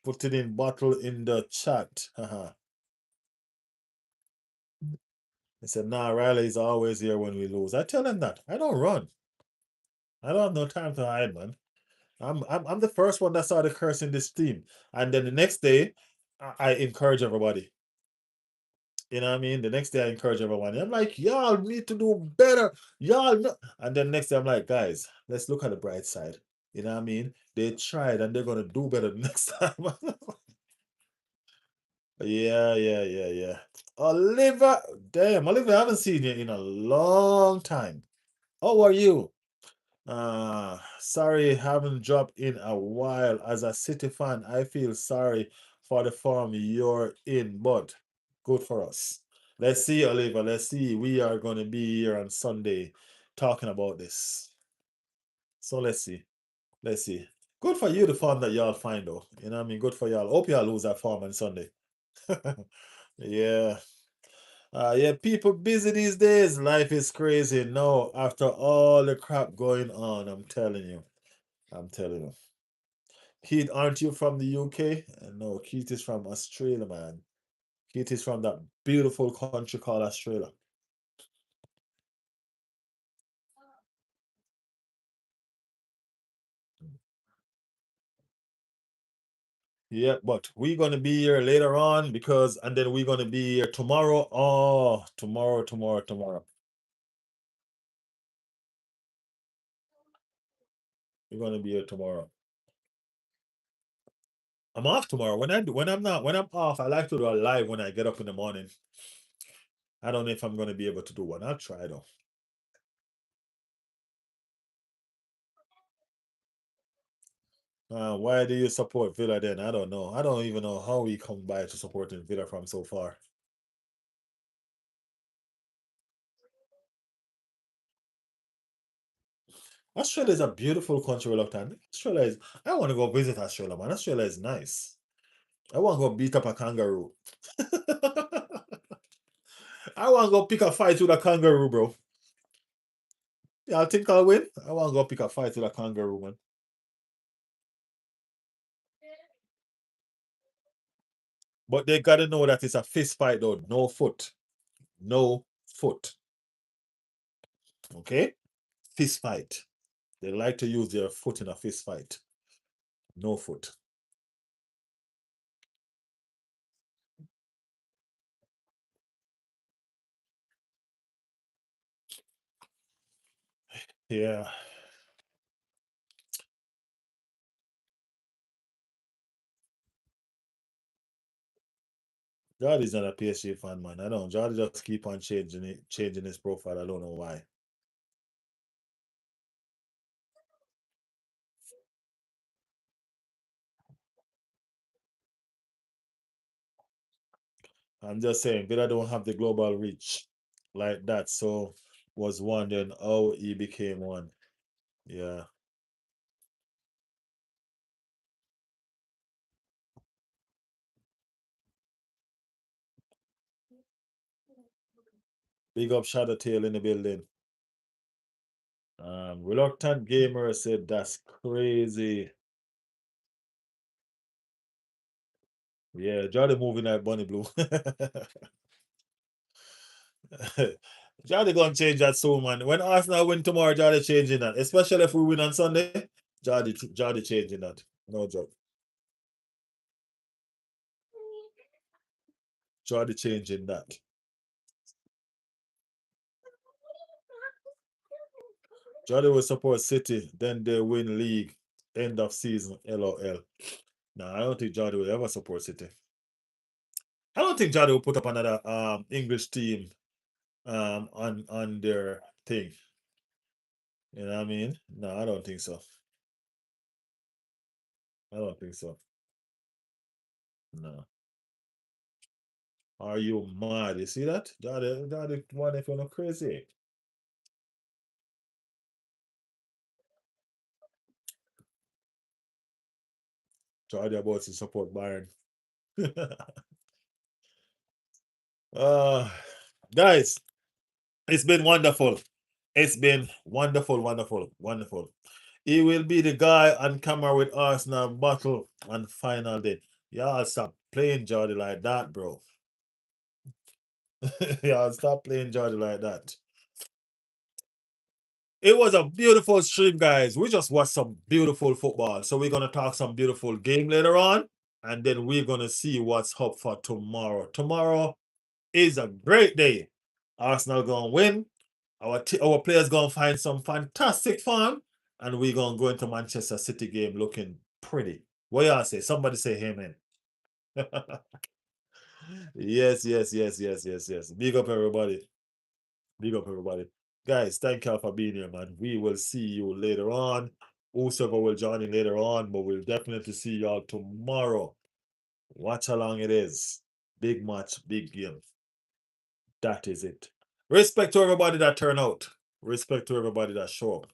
Put it in bottle in the chat. Haha. He said, nah, Riley is always here when we lose. I tell him that. I don't run. I don't have no time to hide, man. I'm the first one that started cursing this team. And then the next day, I encourage everybody. You know what I mean? The next day I encourage everyone. I'm like, y'all need to do better. Y'all know. And then next day I'm like, guys, let's look at the bright side. You know what I mean? They tried and they're gonna do better next time. Yeah, yeah, yeah, yeah. Oliver, damn, Oliver, I haven't seen you in a long time. How are you? Sorry, haven't dropped in a while. As a City fan, I feel sorry for the form you're in, but good for us. Let's see, Oliver. Let's see. We are going to be here on Sunday talking about this. So let's see. Let's see. Good for you, the form that y'all find, though. You know what I mean? Good for y'all. Hope y'all lose that form on Sunday. Yeah. Yeah, people busy these days. Life is crazy. No, after all the crap going on, I'm telling you. I'm telling you. Keith, aren't you from the UK? No, Keith is from Australia, man. Keith is from that beautiful country called Australia. Yeah, but we're gonna be here later on and then we're gonna be here tomorrow. Oh, tomorrow, tomorrow, tomorrow. We're gonna be here tomorrow. I'm off tomorrow. When I'm off, I like to do a live when I get up in the morning. I don't know if I'm gonna be able to do one. I'll try though. Why do you support Villa then? I don't know. I don't even know how we come by to supporting Villa from so far. Australia is a beautiful country, reluctant. I want to go visit Australia, man. Australia is nice. I want to go beat up a kangaroo. I want to go pick a fight with a kangaroo, bro. Yeah, I think I'll win. I want to go pick a fight with a kangaroo, man. But they got to know that it's a fist fight, though. No foot. No foot. Okay? Fist fight. They like to use their foot in a fist fight. No foot. Yeah. Jordy's not a PSG fan, man. I don't. Jordy just keep on changing his profile. I don't know why. I'm just saying, Villa don't have the global reach like that. So was one, then how he became one. Yeah. Big up Shadow Tail in the building. Reluctant Gamer said that's crazy. Yeah, Jolly moving like Bunny Blue. Jolly gonna change that soon, man. When Arsenal win tomorrow, Jolly changing that. Especially if we win on Sunday. Jolly changing that. No joke. Jolly changing that. Jolly will support City, then they win league. End of season. LOL. No, I don't think Jordi will ever support City. I don't think Jordi will put up another English team on their thing. You know what I mean? No, I don't think so. I don't think so. No. Are you mad? You see that? Jordi one if you're not crazy. Jordi about to support Bayern. uh guys, it's been wonderful. It's been wonderful, wonderful, wonderful. He will be the guy on camera with Arsenal battle on final day. Y'all stop playing Jordi like that, bro. Y'all stop playing Jordi like that. It was a beautiful stream, guys. We just watched some beautiful football. So we're gonna talk some beautiful game later on, and then we're gonna see what's up for tomorrow. Tomorrow is a great day. Arsenal gonna win. Our players gonna find some fantastic form, and we're gonna go into Manchester City game looking pretty. What y'all say? Somebody say amen. Yes, yes, yes, yes, yes, yes. Big up everybody. Big up everybody. Guys, thank y'all for being here, man. We will see you later on. Whosoever will join in later on, but we'll definitely see y'all tomorrow. Watch how long it is. Big match, big game. That is it. Respect to everybody that turn out. Respect to everybody that show up.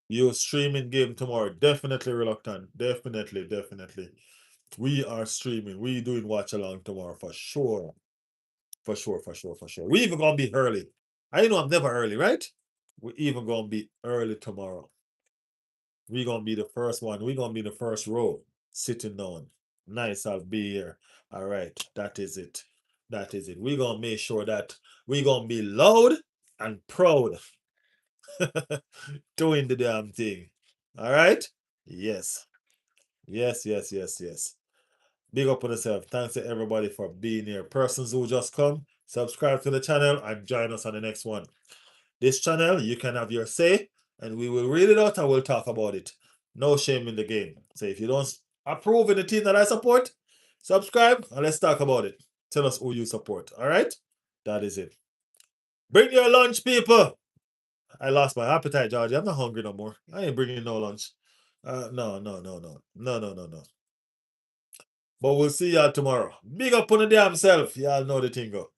You streaming game tomorrow. Definitely reluctant. Definitely, definitely. We are streaming. We doing watch along tomorrow for sure. For sure, for sure, for sure. We even gonna be early. I know I'm never early, right? We even gonna be early tomorrow. We gonna be the first one. We gonna be the first row sitting down. Nice, I'll be here. All right, that is it. That is it. We gonna make sure that we gonna be loud and proud doing the damn thing. All right? Yes. Yes, yes, yes, yes. Big up on yourself. Thanks to everybody for being here. Persons who just come, subscribe to the channel and join us on the next one. This channel, you can have your say, and we will read it out and we'll talk about it. No shame in the game. So if you don't approve of the team that I support, subscribe and let's talk about it. Tell us who you support. All right? That is it. Bring your lunch, people. I lost my appetite, George. I'm not hungry no more. I ain't bringing no lunch. No, no, no, no. No, no, no, no. But we'll see y'all tomorrow. Big up on the damn self. Y'all know the thing go.